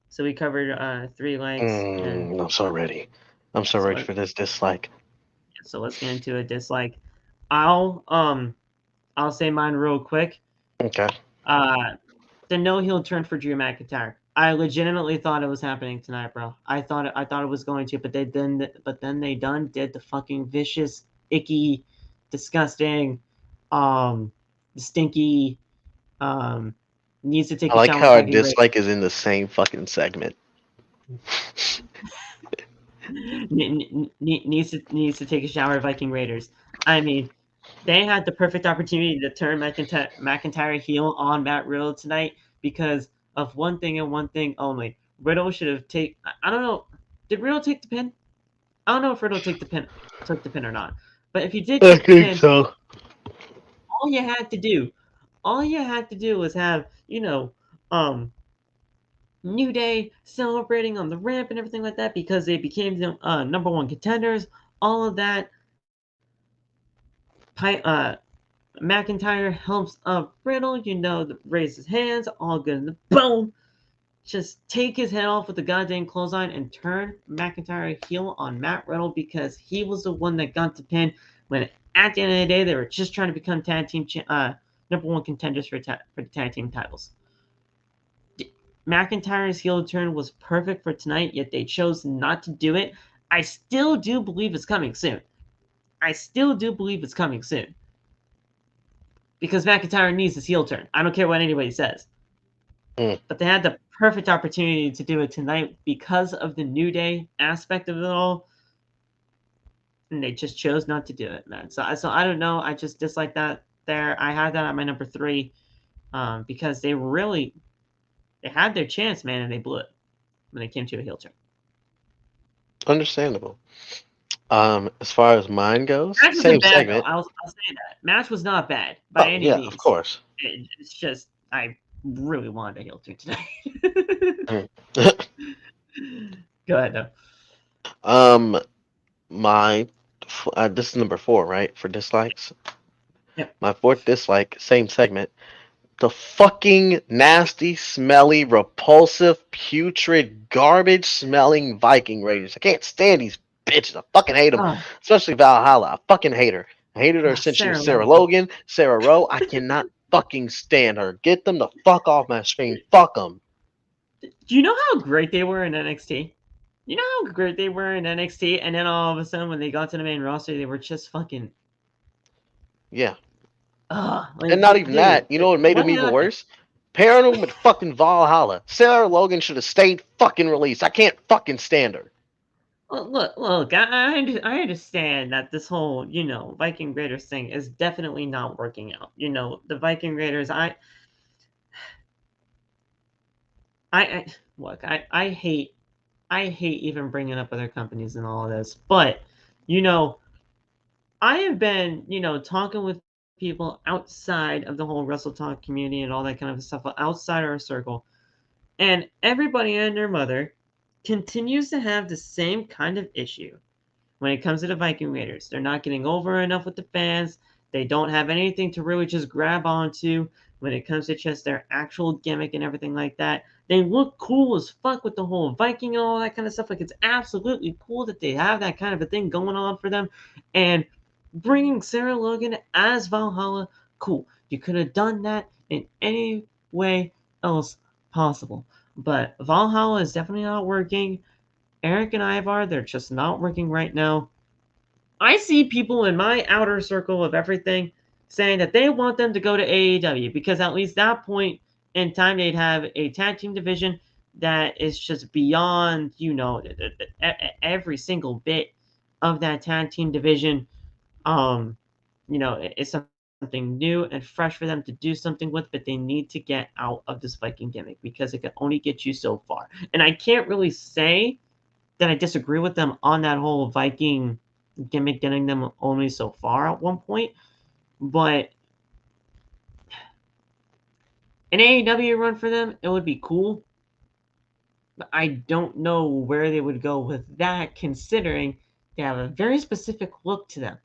So we covered 3 likes. I'm so ready. I'm so ready for this dislike. So let's get into a dislike. I'll say mine real quick. Okay. The no heel turn for Drew McIntyre. I legitimately thought it was happening tonight, bro. I thought it was going to, but then they did the fucking vicious, icky, disgusting, stinky, needs to take a shower. I like how our dislike is in the same fucking segment. needs to take a shower, Viking Raiders. I mean, they had the perfect opportunity to turn McIntyre heel on Matt Riddle tonight because of one thing and one thing only. Riddle should have taken. I don't know. Did Riddle take the pin? I don't know if Riddle took the pin or not. But if he did take the pin, so. all you had to do was have New Day celebrating on the ramp and everything like that because they became the number 1 contenders. All of that. McIntyre helps Riddle, raise his hands, all good in the boom. Just take his head off with the goddamn clothesline and turn McIntyre heel on Matt Riddle because he was the one that got the pin when at the end of the day they were just trying to become tag team number 1 contenders for the tag team titles. McIntyre's heel turn was perfect for tonight, yet they chose not to do it. I still do believe it's coming soon. Because McIntyre needs his heel turn. I don't care what anybody says. But they had the perfect opportunity to do it tonight because of the New Day aspect of it all. And they just chose not to do it, man. So I don't know. I just dislike that there. I had that at my number 3 because they had their chance, man, and they blew it when it came to a heel turn. Understandable. As far as mine goes, match same bad, segment. I'll say that. Match was not bad by any means. Yeah, of course. It's just I really wanted a heel turn tonight. Go ahead, though. This is number 4, right, for dislikes? Yep. My 4th dislike, same segment. The fucking nasty, smelly, repulsive, putrid, garbage-smelling Viking Raiders. I can't stand these bitches. I fucking hate them. Oh, Especially Valhalla. I fucking hate her. I hated her since she was Sarah Sarah Logan. Logan, Sarah Rowe. I cannot fucking stand her. Get them the fuck off my screen. Fuck them. Do you know how great they were in NXT? You know how great they were in NXT, and then all of a sudden, when they got to the main roster, they were just fucking. Yeah. Like, And not even that. dude, You know what made what them even happened? worse? Pairing them with fucking Valhalla. Sarah Logan should have stayed fucking released. I can't fucking stand her. Look. I understand that this whole, Viking Raiders thing is definitely not working out. The Viking Raiders. I look. I hate even bringing up other companies and all of this, but you know, I have been, talking with people outside of the whole Wrestle Talk community and all that kind of stuff outside our circle, and everybody and their mother continues to have the same kind of issue when it comes to the Viking Raiders. They're not getting over enough with the fans. They don't have anything to really just grab onto when it comes to just their actual gimmick and everything like that. They look cool as fuck with the whole Viking and all that kind of stuff. Like, it's absolutely cool that they have that kind of a thing going on for them. And bringing Sarah Logan as Valhalla, cool. You could have done that in any way else possible. But Valhalla is definitely not working. Eric and Ivar, they're just not working right now. I see people in my outer circle of everything saying that they want them to go to AEW because at least that point in time they'd have a tag team division that is just beyond, every single bit of that tag team division. Um, it's something new and fresh for them to do something with, but they need to get out of this Viking gimmick because it can only get you so far. And I can't really say that I disagree with them on that whole Viking gimmick getting them only so far at one point, but an AEW run for them, it would be cool. But I don't know where they would go with that, considering they have a very specific look to them.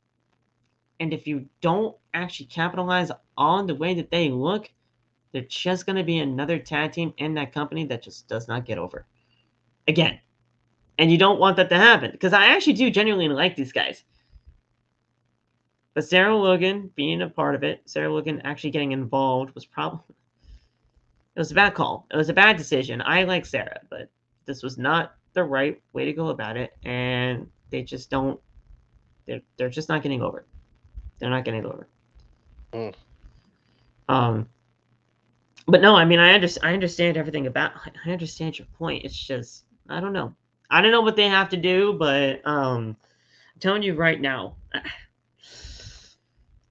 And if you don't actually capitalize on the way that they look, they're just going to be another tag team in that company that just does not get over. Again. And you don't want that to happen because I actually do genuinely like these guys. But Sarah Logan being a part of it, Sarah Logan actually getting involved was probably it was a bad call. It was a bad decision. I like Sarah, but this was not the right way to go about it, and they just don't. They're just not getting over. They're not getting over. Mm. Um, but no, I mean, I understand everything about. I understand your point. It's just I don't know. I don't know what they have to do, but I'm telling you right now,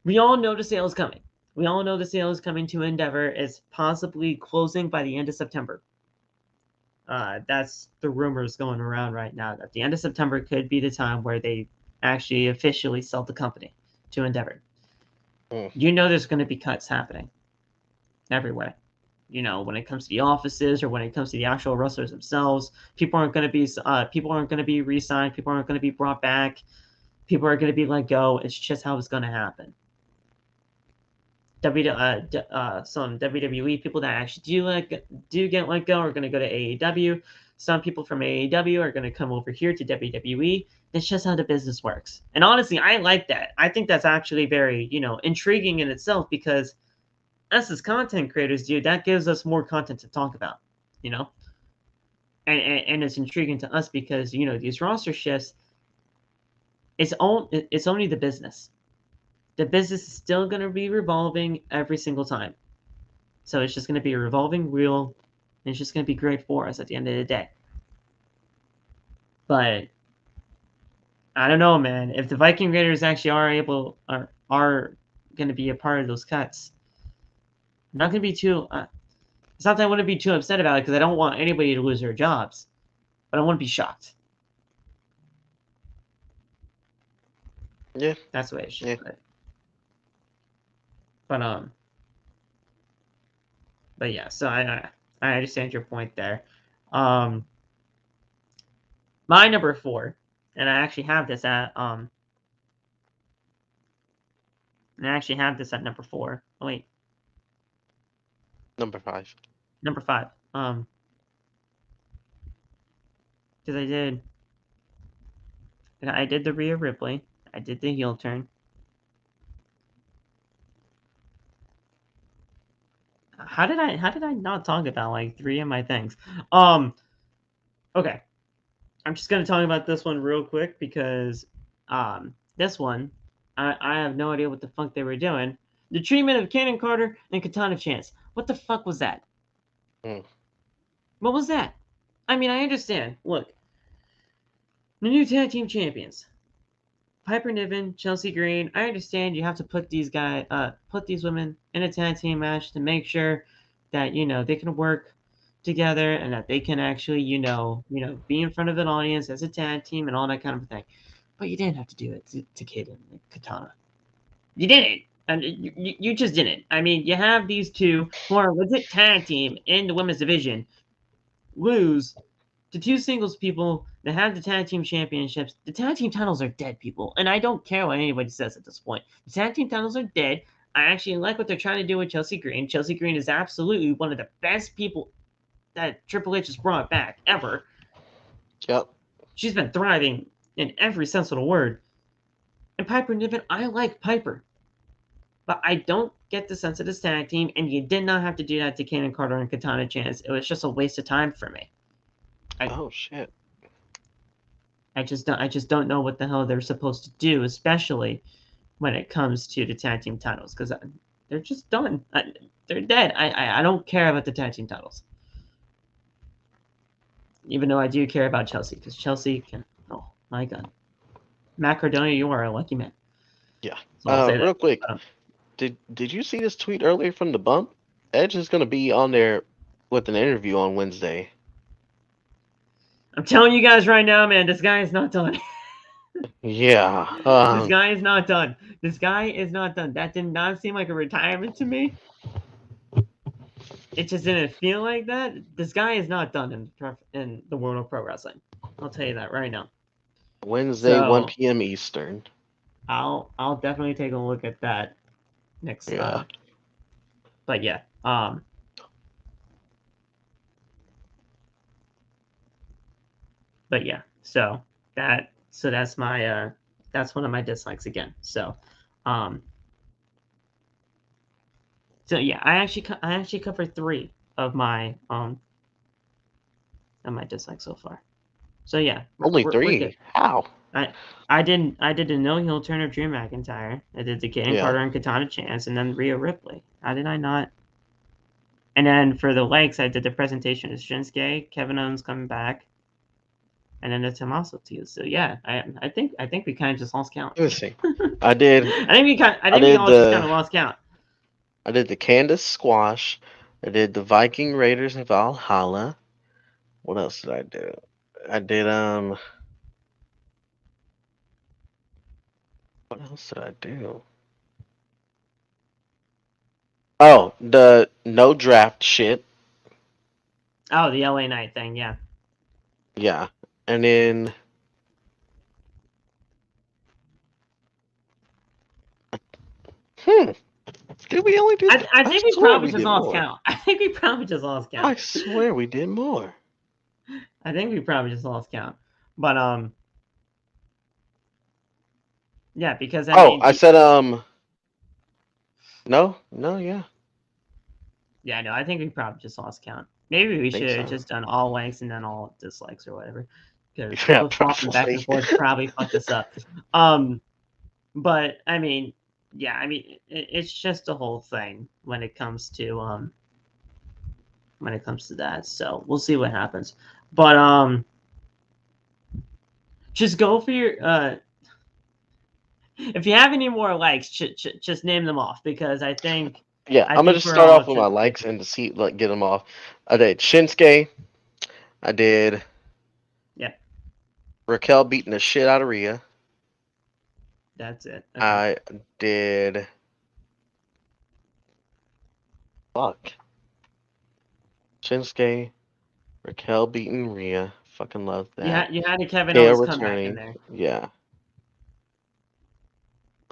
we all know the sale is coming. We all know the sale is coming to Endeavor. It's possibly closing by the end of September. That's the rumors going around right now that the end of September could be the time where they actually officially sell the company to Endeavor. Mm. You know there's going to be cuts happening everywhere. When it comes to the offices or when it comes to the actual wrestlers themselves, people aren't going to be re-signed. People aren't going to be brought back. People are going to be let go. It's just how it's going to happen. Some WWE people that actually do get let go are going to go to AEW. Some people from AEW are going to come over here to WWE. That's just how the business works. And honestly, I like that. I think that's actually very, intriguing in itself because us as content creators, dude, that gives us more content to talk about, you know? And it's intriguing to us because, these roster shifts, it's only the business. The business is still going to be revolving every single time. So it's just going to be a revolving wheel, and it's just going to be great for us at the end of the day. But I don't know, man. If the Viking Raiders actually are going to be a part of those cuts, I'm not going to be too. It's not that I want to be too upset about it because I don't want anybody to lose their jobs, but I want to be shocked. Yeah. That's the way I should Yeah. put it. But yeah. So I understand your point there. Um, my number 4, and I actually have this at number 4. Oh, wait. Number 5. Number 5. Because I did the Rhea Ripley. I did the heel turn. How did I not talk about like 3 of my things? Okay. I'm just gonna talk about this one real quick because this one I have no idea what the fuck they were doing. The treatment of Cannon Carter and Katana Chance. What the fuck was that? Mm. What was that? I mean, I understand. Look, the new tag team champions. Piper Niven, Chelsea Green. I understand you have to put these women in a tag team match to make sure that they can work together and that they can actually be in front of an audience as a tag team and all that kind of thing. But you didn't have to do it to Kid and Katana. You didn't. And you just didn't. I mean, you have these two who are a legit tag team in the women's division lose to 2 singles people that have the tag team championships. The tag team titles are dead, people, and I don't care what anybody says at this point. The tag team titles are dead. I actually like what they're trying to do with Chelsea Green. Chelsea Green is absolutely one of the best people that Triple H has brought back ever. Yep. She's been thriving in every sense of the word. And Piper Niven, I like Piper. But I don't get the sense of this tag team, and you did not have to do that to Cannon Carter and Katana Chance. It was just a waste of time for me. Oh shit. I just don't know what the hell they're supposed to do, especially when it comes to the tag team titles, because they're just done. They're dead. I don't care about the tag team titles, even though I do care about Chelsea, because Chelsea can. Oh my god, Matt Cardona, you are a lucky man. Yeah. So I'll say Real that. quick, did you see this tweet earlier from the Bump? Edge is gonna be on there with an interview on Wednesday. I'm telling you guys right now, man, this guy is not done. Yeah. This guy is not done. This guy is not done. That did not seem like a retirement to me. It just didn't feel like that. This guy is not done in the world of pro wrestling. I'll tell you that right now. Wednesday, So 1 p.m. Eastern. I'll definitely take a look at that next. Yeah. But yeah. But yeah. So that's my that's one of my dislikes again. So yeah, I actually covered 3 of my dislikes so far. So yeah, Only we're 3. good. How? I did the no heel turn of Drew McIntyre. I did the Kane Carter and Katana Chance, and then Rhea Ripley. How did I not? And then for the likes, I did the presentation of Shinsuke, Kevin Owens coming back, and then the Tommaso too. So yeah, I think we kind of just lost count. Let me see. I did. I think we all just kind of lost count. I did the Candace Squash. I did the Viking Raiders and Valhalla. What else did I do? I did What else did I do? Oh, the no draft shit. Oh, the LA Knight thing, yeah. Yeah, and then did we only do? I think we probably just lost count. I think we probably just lost count. I swear we did more. I think we probably just lost count, but yeah, because I said no, yeah. Yeah, no, I think we probably just lost count. Maybe we should have just done all likes and then all dislikes or whatever. Because flopping back and forth probably fucked us up. But I mean, yeah, I mean, it's just the whole thing when it comes to that. So we'll see what happens. But just go for your if you have any more likes, just name them off, because I think. Yeah, I'm gonna just start off with my likes and to see get them off. I did Shinsuke. I did. Yeah. Raquel beating the shit out of Rhea. That's it. Okay. I did. Fuck. Shinsuke, Raquel beating Rhea. Fucking love that. Yeah, you had a Kevin Owens come back in there. Yeah.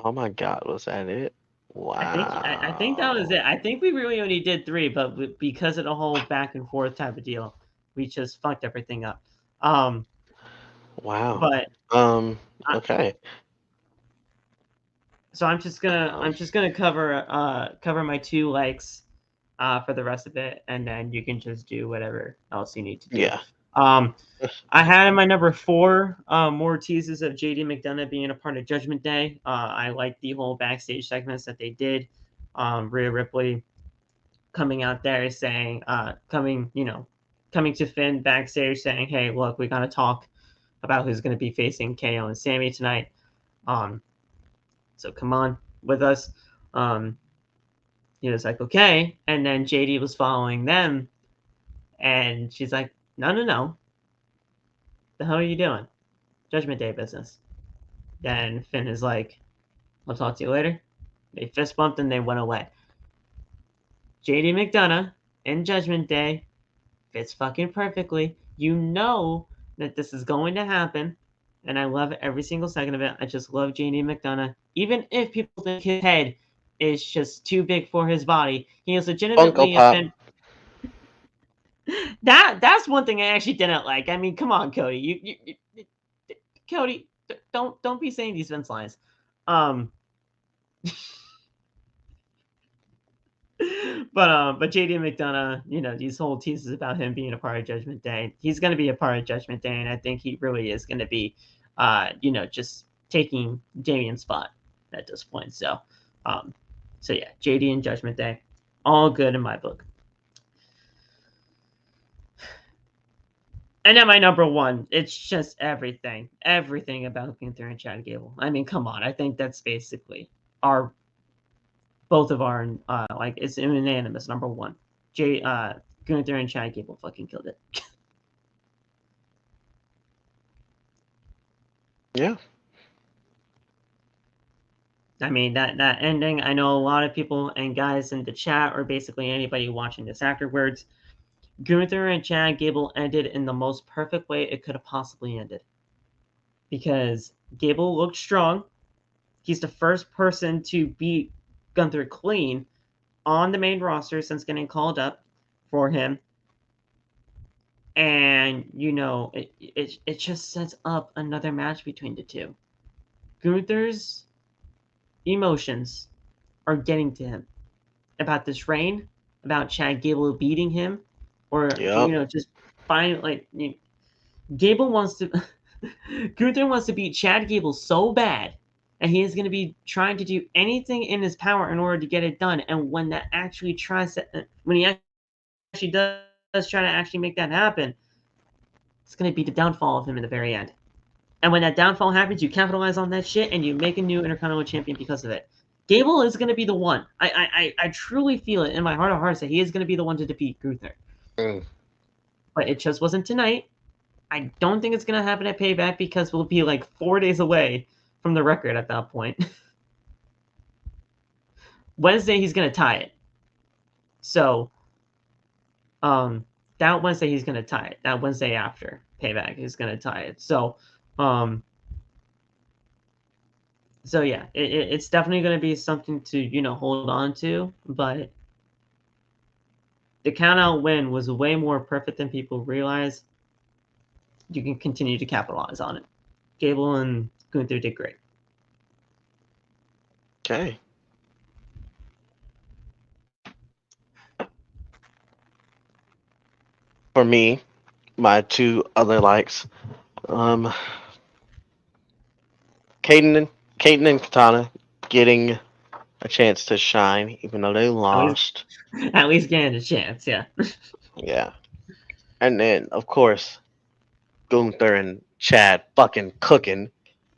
Oh my god, was that it? I think that was it. I think we really only did 3, but because of the whole back and forth type of deal, we just fucked everything up. Wow. But Okay. so I'm just gonna cover my 2 likes for the rest of it, and then you can just do whatever else you need to do. Yeah. I had in my number 4 more teases of JD McDonough being a part of Judgment Day. I like the whole backstage segments that they did. Rhea Ripley coming out there saying, coming to Finn backstage saying, "Hey, look, we gotta talk about who's going to be facing KO and Sami tonight. So come on with us." He was like, "Okay," and then JD was following them, and she's like, "No. The hell are you doing? Judgment Day business." Then Finn is like, "I'll talk to you later." They fist bumped and they went away. JD McDonough in Judgment Day fits fucking perfectly. You know that this is going to happen, and I love every single second of it. I just love JD McDonough. Even if people think his head is just too big for his body, he is Funko legitimately a Pop. fan. That's one thing I actually didn't like. I mean, come on, Cody. Cody, don't be saying these Vince lines. But JD McDonough, these whole teases about him being a part of Judgment Day. He's going to be a part of Judgment Day, and I think he really is going to be, just taking Damien's spot at this point. So yeah, JD and Judgment Day, all good in my book. And then my number 1, it's just everything about Gunther and Chad Gable. I mean, come on, I think that's basically both of our it's an unanimous number 1. Gunther and Chad Gable fucking killed it. Yeah. I mean that ending. I know a lot of people and guys in the chat, or basically anybody watching this afterwards, Gunther and Chad Gable ended in the most perfect way it could have possibly ended. Because Gable looked strong. He's the first person to beat Gunther clean on the main roster since getting called up for him. And, it just sets up another match between the two. Gunther's emotions are getting to him about this reign, about Chad Gable beating him, or, just finally, Gable wants to, Gunther wants to beat Chad Gable so bad, and he is going to be trying to do anything in his power in order to get it done. And when he actually does try to actually make that happen, it's going to be the downfall of him in the very end. And when that downfall happens, you capitalize on that shit and you make a new Intercontinental champion because of it. Gable is going to be the one. I truly feel it in my heart of hearts that he is going to be the one to defeat Gunther. But it just wasn't tonight. I don't think it's going to happen at Payback because we'll be like 4 days away from the record at that point. Wednesday, he's going to tie it. So, that Wednesday, he's going to tie it. That Wednesday after Payback, he's going to tie it. So yeah, it's definitely going to be something to, hold on to. But the count-out win was way more perfect than people realize. You can continue to capitalize on it. Gable and Gunther did great. Okay. For me, my 2 other likes, Caden and Katana getting a chance to shine, even though they lost. At least getting a chance, yeah. Yeah. And then, of course, Gunther and Chad fucking cooking.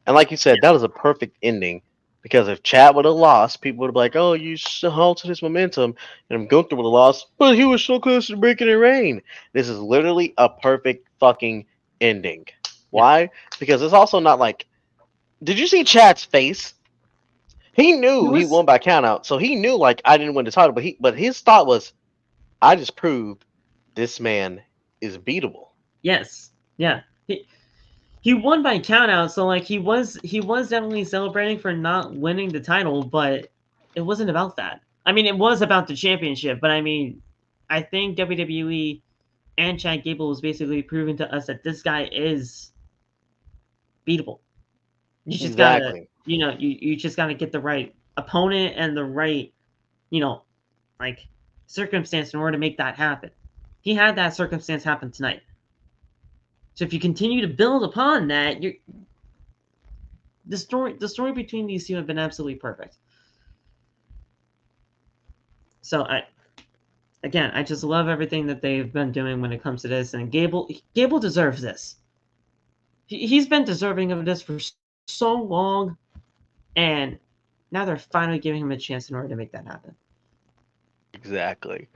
And like you said, that was a perfect ending. Because if Chad would have lost, people would have been like, "Oh, you halted his momentum." And if Gunther would have lost, but he was so close to breaking a reign. This is literally a perfect fucking ending. Why? Because it's also not like... Did you see Chad's face? He knew he won by countout, so he knew, like, I didn't win the title, but his thought was, I just proved this man is beatable. Yes. Yeah. He won by countout, so like he was definitely celebrating for not winning the title, but it wasn't about that. I mean, it was about the championship, but I mean, I think WWE and Chad Gable was basically proving to us that this guy is beatable. You just gotta, Exactly. you just gotta get the right opponent and the right, you know, like circumstance in order to make that happen. He had that circumstance happen tonight. So if you continue to build upon that, the story between these two have been absolutely perfect. So I just love everything that they've been doing when it comes to this, and Gable deserves this. He's been deserving of this for so long, and now they're finally giving him a chance in order to make that happen. Exactly.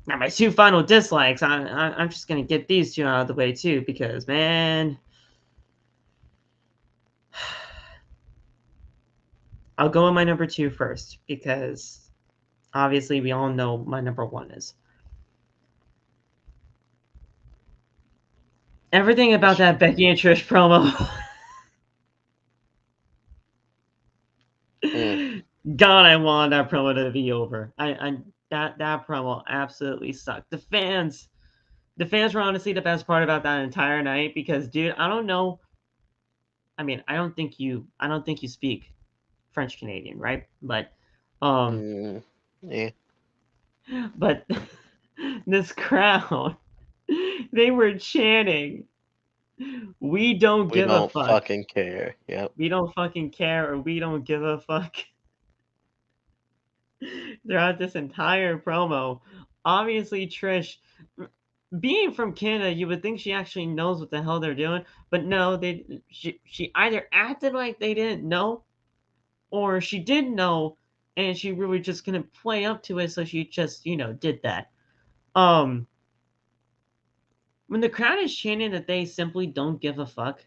Now, my two final dislikes, I'm just going to get these two out of the way, too, because, man, I'll go with my number 2 first, because obviously we all know my number 1 is. Everything about that Becky and Trish promo. God, I wanted that promo to be over. That promo absolutely sucked. The fans were honestly the best part about that entire night because, dude, I don't know. I mean, I don't think you speak French Canadian, right? But, Yeah. but this crowd, they were chanting, "We don't We give a don't fuck. fucking care. Yep. We don't fucking care, or we don't give a fuck." Throughout this entire promo, obviously Trish, being from Canada, you would think she actually knows what the hell they're doing, but no, she either acted like they didn't know, or she did know, and she really just couldn't play up to it, so she just did that. When the crowd is chanting that they simply don't give a fuck,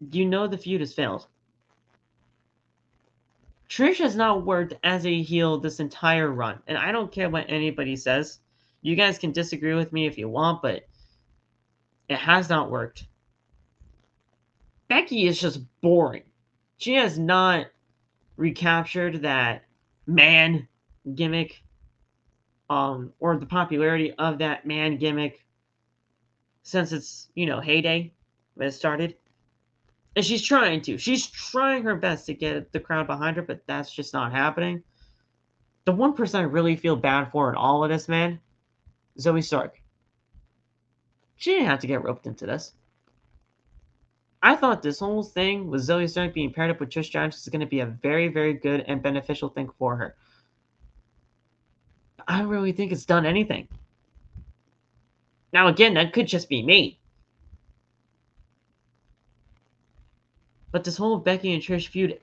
the feud has failed. Trish has not worked as a heel this entire run, and I don't care what anybody says. You guys can disagree with me if you want, but it has not worked. Becky is just boring. She has not recaptured that man gimmick, or the popularity of that man gimmick since its heyday when it started. And she's trying to. She's trying her best to get the crowd behind her, but that's just not happening. The one person I really feel bad for in all of this, man, Zoe Stark. She didn't have to get roped into this. I thought this whole thing with Zoe Stark being paired up with Trish Stratus is going to be a very, very good and beneficial thing for her. I don't really think it's done anything. Now, again, that could just be me. But this whole Becky and Trish feud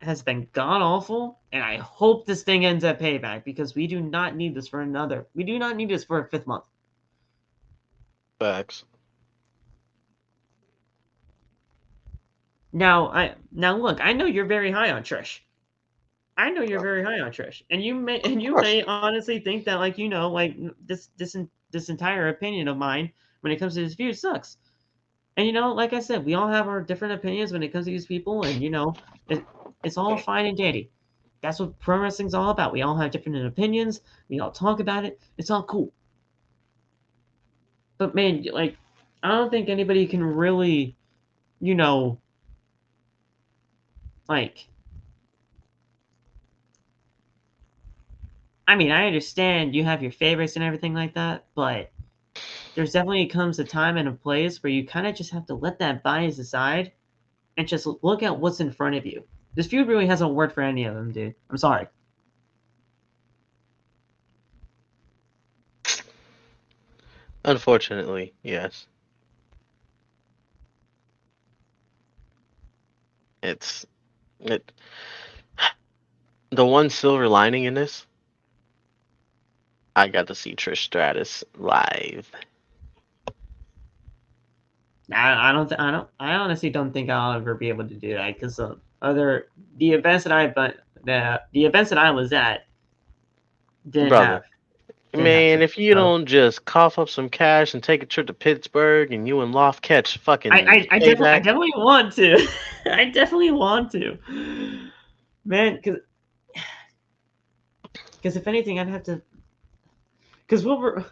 has been god awful, and I hope this thing ends at Payback because we do not need this for We do not need this for a 5th month. Facts. Now look, I know you're very high on Trish. I know you're very high on Trish, and you may honestly think that this entire opinion of mine when it comes to this feud sucks. And like I said, we all have our different opinions when it comes to these people, and it's all fine and dandy. That's what pro wrestling's all about. We all have different opinions. We all talk about it. It's all cool. But man, I don't think anybody can really, I mean, I understand you have your favorites and everything like that, but there's definitely comes a time and a place where you kind of just have to let that bias aside and just look at what's in front of you. This feud really hasn't worked for any of them, dude. I'm sorry. Unfortunately, yes. It's it. The one silver lining in this, I got to see Trish Stratus live. I honestly don't think I'll ever be able to do that because the events that I was at didn't Brother, Didn't have Man, to. if you don't just cough up some cash and take a trip to Pittsburgh and you and Loft catch fucking I Payback. definitely want to. I definitely want to. Man, because if anything, I'd have to. Because what we're,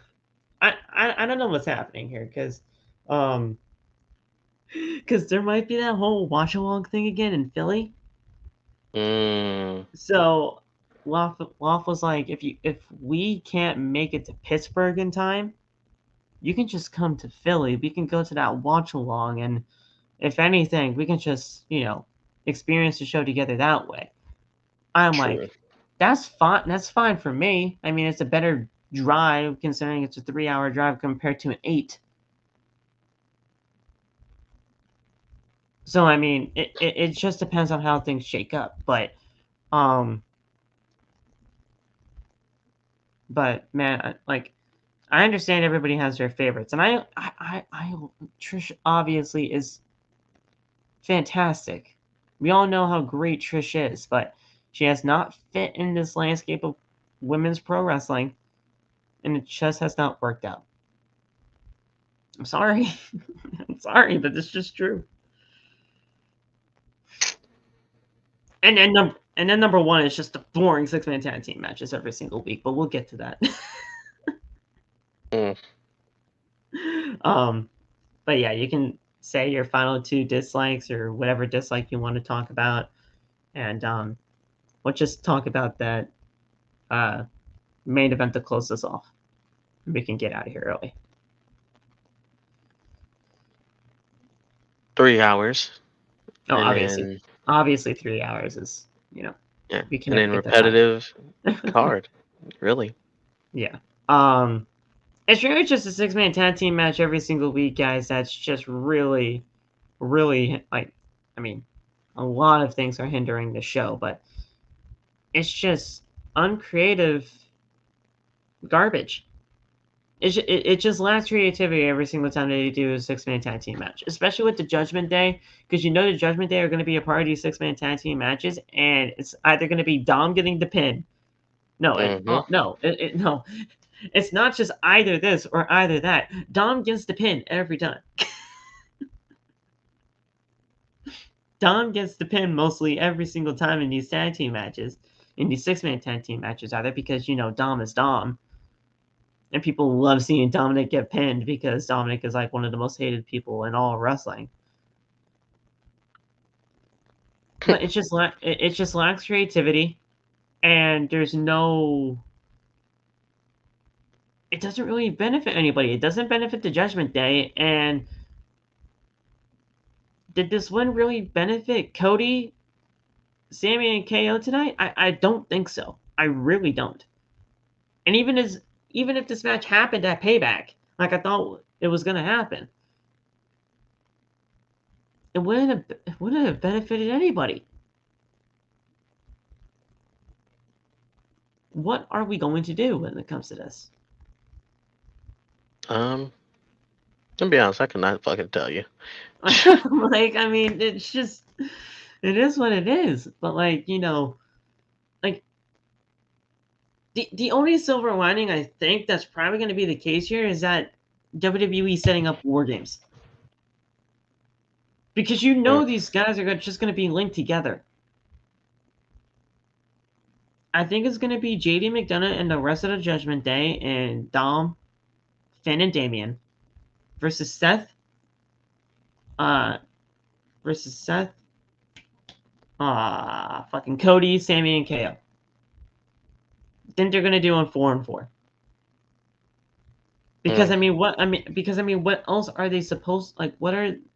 I don't know what's happening here. Um, because there might be that whole watch along thing again in Philly. Mm, So, Loft was like, if we can't make it to Pittsburgh in time, you can just come to Philly. We can go to that watch along, and if anything, we can just experience the show together that way. I'm true. like, that's fine. That's fine for me. I mean, it's a better drive considering it's a 3-hour drive compared to an 8. So I mean, it just depends on how things shake up. Um, but man, I understand everybody has their favorites, and Trish obviously is fantastic. We all know how great Trish is, but she has not fit in this landscape of women's pro wrestling, and it just has not worked out. I'm sorry. I'm sorry, but it's just true. And then number one is just the boring 6-man tag team matches every single week, but we'll get to that. Mm. But yeah, you can say your final 2 dislikes or whatever dislike you want to talk about, and we'll just talk about that main event to close this off. We can get out of here early. 3 hours. Oh, And obviously 3 hours is yeah, we can and never then get that high. repetitive card. Really. Yeah. It's really just a 6-man tag team match every single week, guys. That's just really, really I mean, a lot of things are hindering the show, but it's just uncreative garbage. It just lacks creativity every single time they do a 6-man tag team match, especially with the Judgment Day, because the Judgment Day are going to be a part of these 6-man tag team matches, and it's either going to be Dom getting the pin. No, no, it's not just either this or either that. Dom gets the pin every time. Dom gets the pin mostly every single time in these tag team matches, in these 6-man tag team matches, either because Dom is Dom. And people love seeing Dominic get pinned because Dominic is like one of the most hated people in all of wrestling. But it just lacks creativity, and there's no. It doesn't really benefit anybody. It doesn't benefit the Judgment Day. And did this win really benefit Cody, Sami, and KO tonight? I don't think so. I really don't. And even if this match happened at Payback, like I thought it was gonna happen, it wouldn't have benefited anybody. What are we going to do when it comes to this? To be honest, I cannot fucking tell you. I mean, it's just, it is what it is. But the only silver lining I think that's probably going to be the case here is that WWE setting up War Games. Because these guys are just going to be linked together. I think it's going to be JD McDonough and the rest of the Judgment Day and Dom, Finn, and Damian versus Seth. Fucking Cody, Sami, and KO. Think they're gonna do on 4 and 4. Because what else are they supposed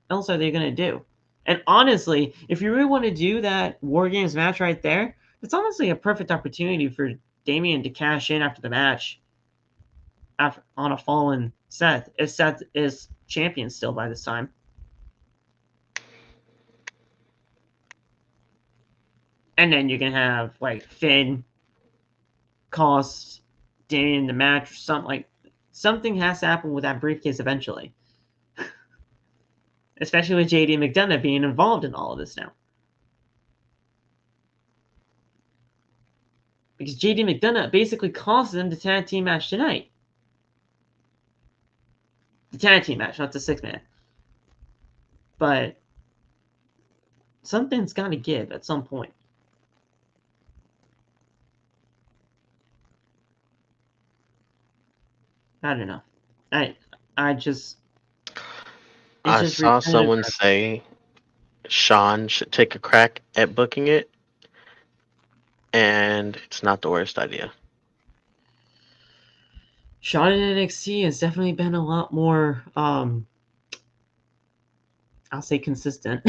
else are they gonna do? And honestly, if you really want to do that War Games match right there, it's honestly a perfect opportunity for Damian to cash in after the match on a fallen Seth, if Seth is champion still by this time. And then you can have Finn cost Damian the match or something. Something has to happen with that briefcase eventually. Especially with JD McDonough being involved in all of this now. Because JD McDonough basically cost them the tag team match tonight. The tag team match, not the 6-man. But something's got to give at some point. I don't know. I just. I saw someone say Sean should take a crack at booking it, and it's not the worst idea. Sean in NXT has definitely been a lot more, I'll say consistent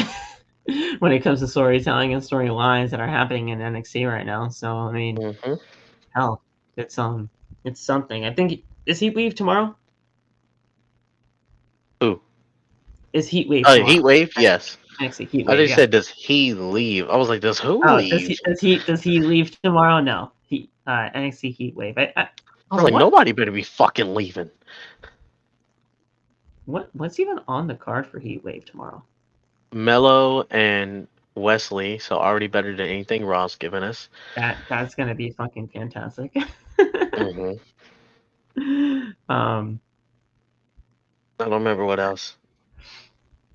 when it comes to storytelling and storylines that are happening in NXT right now. So, I mean, hell, it's something. I think, is Heat Wave tomorrow? Who? Is Heat Wave Oh, tomorrow? Heat Wave? Yes. NXT Heat I Wave, just said, does he leave? I was like, does who leave? Does he leave tomorrow? No. NXT Heat Wave. I was like, nobody better be fucking leaving. What's even on the card for Heat Wave tomorrow? Mello and Wesley, so already better than anything Raw's given us. That's gonna be fucking fantastic. I don't remember what else.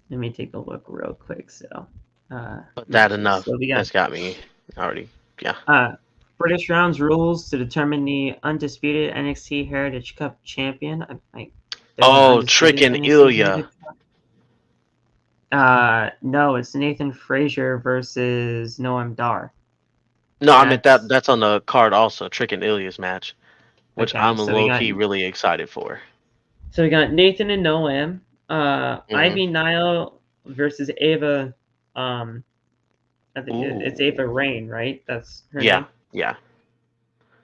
Let me take a look real quick. So, but that enough. So that's got me already. Yeah. British rounds rules to determine the undisputed NXT Heritage Cup champion. Trick and Ilya. No, it's Nathan Frazier versus Noam Dar. No, I meant that's on the card also, Trick and Ilya's match, which I'm low-key really excited for. So we got Nathan and Noam, Ivy Nile versus Ava, I think it's Ava Rain, right? That's her name? Yeah.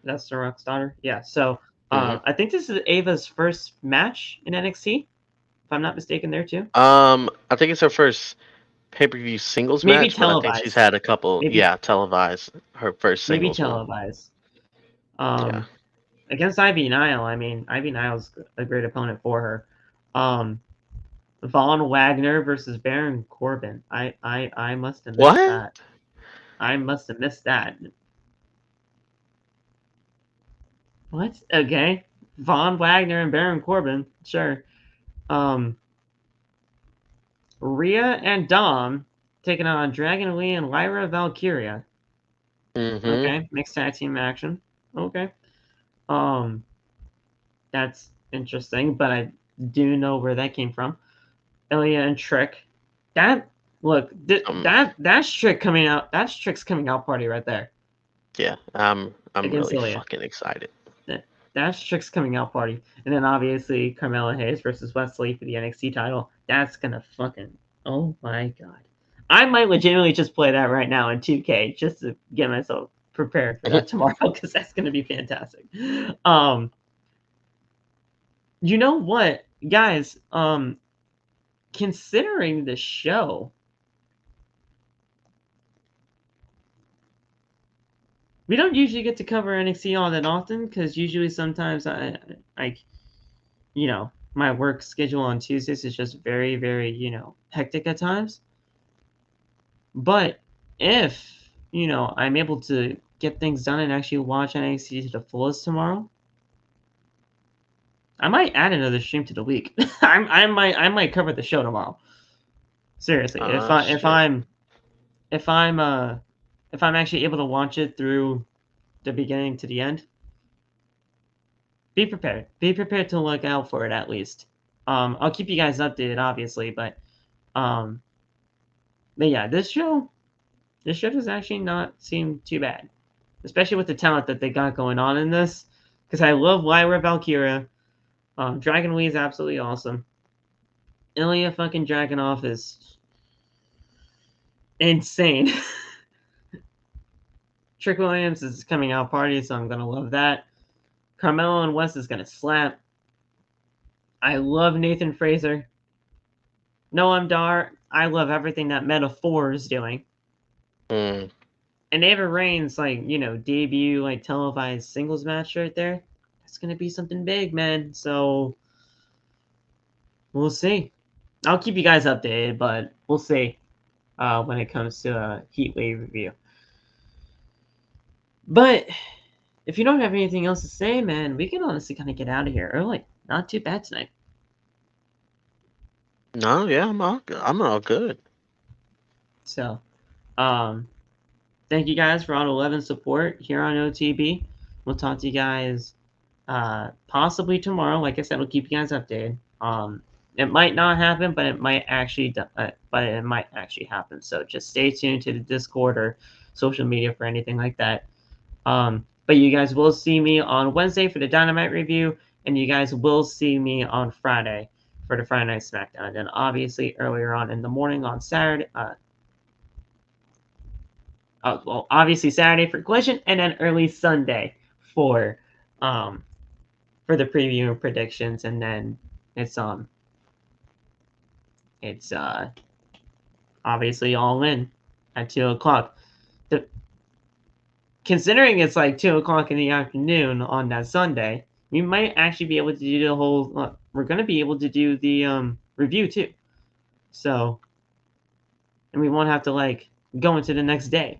That's the Rock's daughter? Yeah, so I think this is Ava's first match in NXT, if I'm not mistaken there too. I think it's her first pay-per-view singles match, televised. But I think she's had a couple, televised, her first singles maybe televised. Against Ivy Nile, I mean, Ivy Nile's a great opponent for her. Von Wagner versus Baron Corbin. I must have missed that. I must have missed that. What? Okay. Von Wagner and Baron Corbin. Sure. Rhea and Dom taking on Dragon Lee and Lyra Valkyria. Okay. Mixed tag team action. Okay. That's interesting, but I do know where that came from. Ilya and Trick. That's Trick coming out. That's Trick's coming out party right there. Yeah, I'm really fucking excited. That's Trick's coming out party, and then obviously Carmella Hayes versus Wesley for the NXT title. That's gonna fucking, oh my god! I might legitimately just play that right now in 2K just to get myself prepared for that tomorrow because that's gonna be fantastic. You know what, guys? Considering the show, we don't usually get to cover NXT all that often because usually sometimes I my work schedule on Tuesdays is just very, very, hectic at times. But if, I'm able to get things done and actually watch NXT to the fullest tomorrow, I might add another stream to the week. I might cover the show tomorrow. Seriously, if I'm actually able to watch it through the beginning to the end, be prepared. Be prepared to look out for it at least. I'll keep you guys updated, obviously, but yeah, this show does actually not seem too bad, especially with the talent that they got going on in this. Because I love Lyra Valkyria. Dragon Lee is absolutely awesome. Ilya fucking Dragunov is insane. Trick Williams is coming out party, so I'm gonna love that. Carmelo and West is gonna slap. I love Nathan Fraser. Noam Dar. I love everything that Metaphor is doing. And Ava Rain's debut televised singles match right there. That's gonna be something big, man. So we'll see. I'll keep you guys updated, but we'll see when it comes to a Heat Wave review. But if you don't have anything else to say, man, we can honestly kind of get out of here early. Not too bad tonight. No, yeah, I'm all good. So, um, thank you guys for all 11 support here on OTB. We'll talk to you guys possibly tomorrow. Like I said, we'll keep you guys updated. It might not happen, but it might actually happen. So just stay tuned to the Discord or social media for anything like that. But you guys will see me on Wednesday for the Dynamite review, and you guys will see me on Friday for the Friday Night SmackDown. And then obviously earlier on in the morning on Saturday, obviously Saturday for Collision, and then early Sunday for the preview and predictions, and then it's obviously All In at 2 o'clock. Considering it's like 2 o'clock in the afternoon on that Sunday, we might actually be able to do the whole. We're gonna be able to do the review too, so and we won't have to like go into the next day.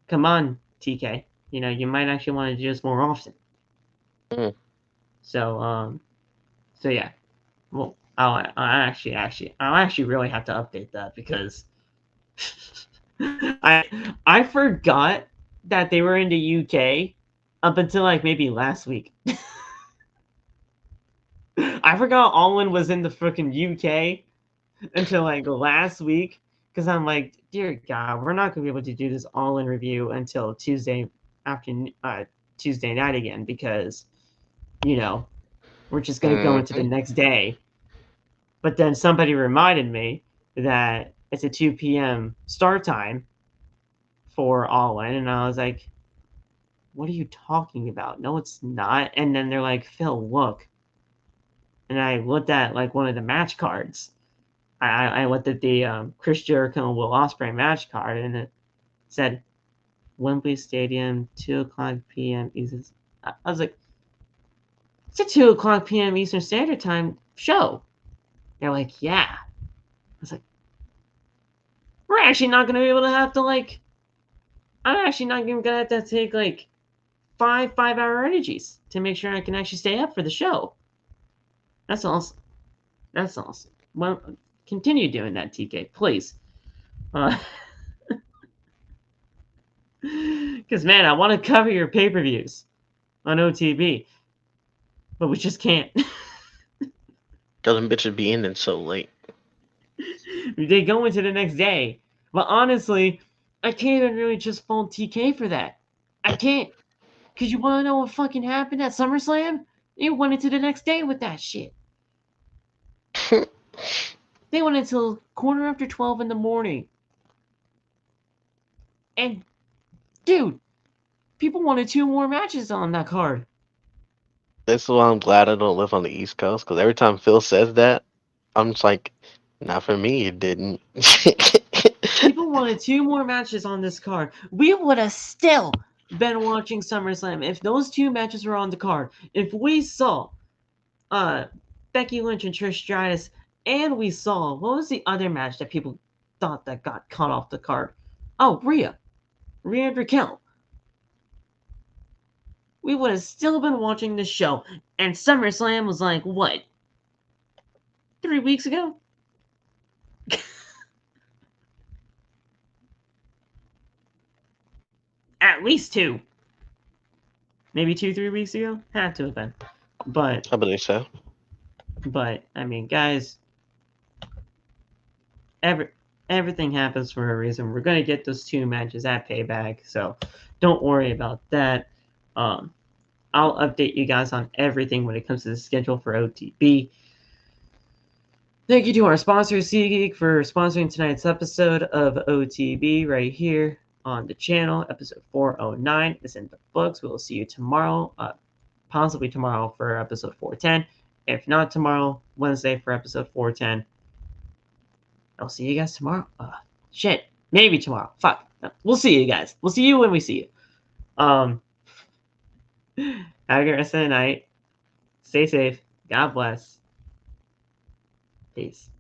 Come on, TK. You might actually want to do this more often. Mm. So yeah. Well, I'll actually really have to update that because I forgot that they were in the UK up until like maybe last week. I forgot Alwyn was in the freaking UK until like last week because I'm like, dear God, we're not gonna be able to do this All-In review until Tuesday afternoon, Tuesday night again because we're just gonna go into the next day. But then somebody reminded me that it's a 2 p.m. start time for All In, and I was like, what are you talking about? No, it's not. And then they're like, Phil, look. And I looked at like one of the match cards. I looked at the Chris Jericho and Will Ospreay match card, and it said Wembley Stadium, 2 o'clock p.m. Eastern. I was like, it's a 2 o'clock p.m. Eastern Standard Time show. They're like, yeah. I was like, we're actually not going to be able to have to like. I'm actually not even going to have to take like 5-hour energies to make sure I can actually stay up for the show. That's awesome. That's awesome. Well, continue doing that, TK, please. Because, man, I want to cover your pay-per-views on OTB, but we just can't. Because them bitches be ending so late. They go into the next day. But honestly, I can't even really just fault TK for that. I can't. Because you want to know what fucking happened at SummerSlam? They went into the next day with that shit. They went until 12:15 in the morning. And, dude, people wanted 2 more matches on that card. This is why I'm glad I don't live on the East Coast, because every time Phil says that, I'm just like, not for me, it didn't. People wanted 2 more matches on this card. We would have still been watching SummerSlam if those 2 matches were on the card. If we saw Becky Lynch and Trish Stratus, and we saw, what was the other match that people thought that got cut off the card? Oh, Rhea and Raquel. We would have still been watching this show. And SummerSlam was like, what? 3 weeks ago? At least 2. Maybe 2-3 weeks ago? Had to have been. But I believe so. But I mean, guys, everything happens for a reason. We're gonna get those 2 matches at Payback, so don't worry about that. I'll update you guys on everything when it comes to the schedule for OTB. Thank you to our sponsor, SeatGeek, for sponsoring tonight's episode of OTB right here on the channel. Episode 409 is in the books. We will see you tomorrow, possibly tomorrow for episode 410. If not tomorrow, Wednesday for episode 410. I'll see you guys tomorrow. Shit. Maybe tomorrow. Fuck. We'll see you guys. We'll see you when we see you. Have a good rest of the night. Stay safe. God bless. Peace.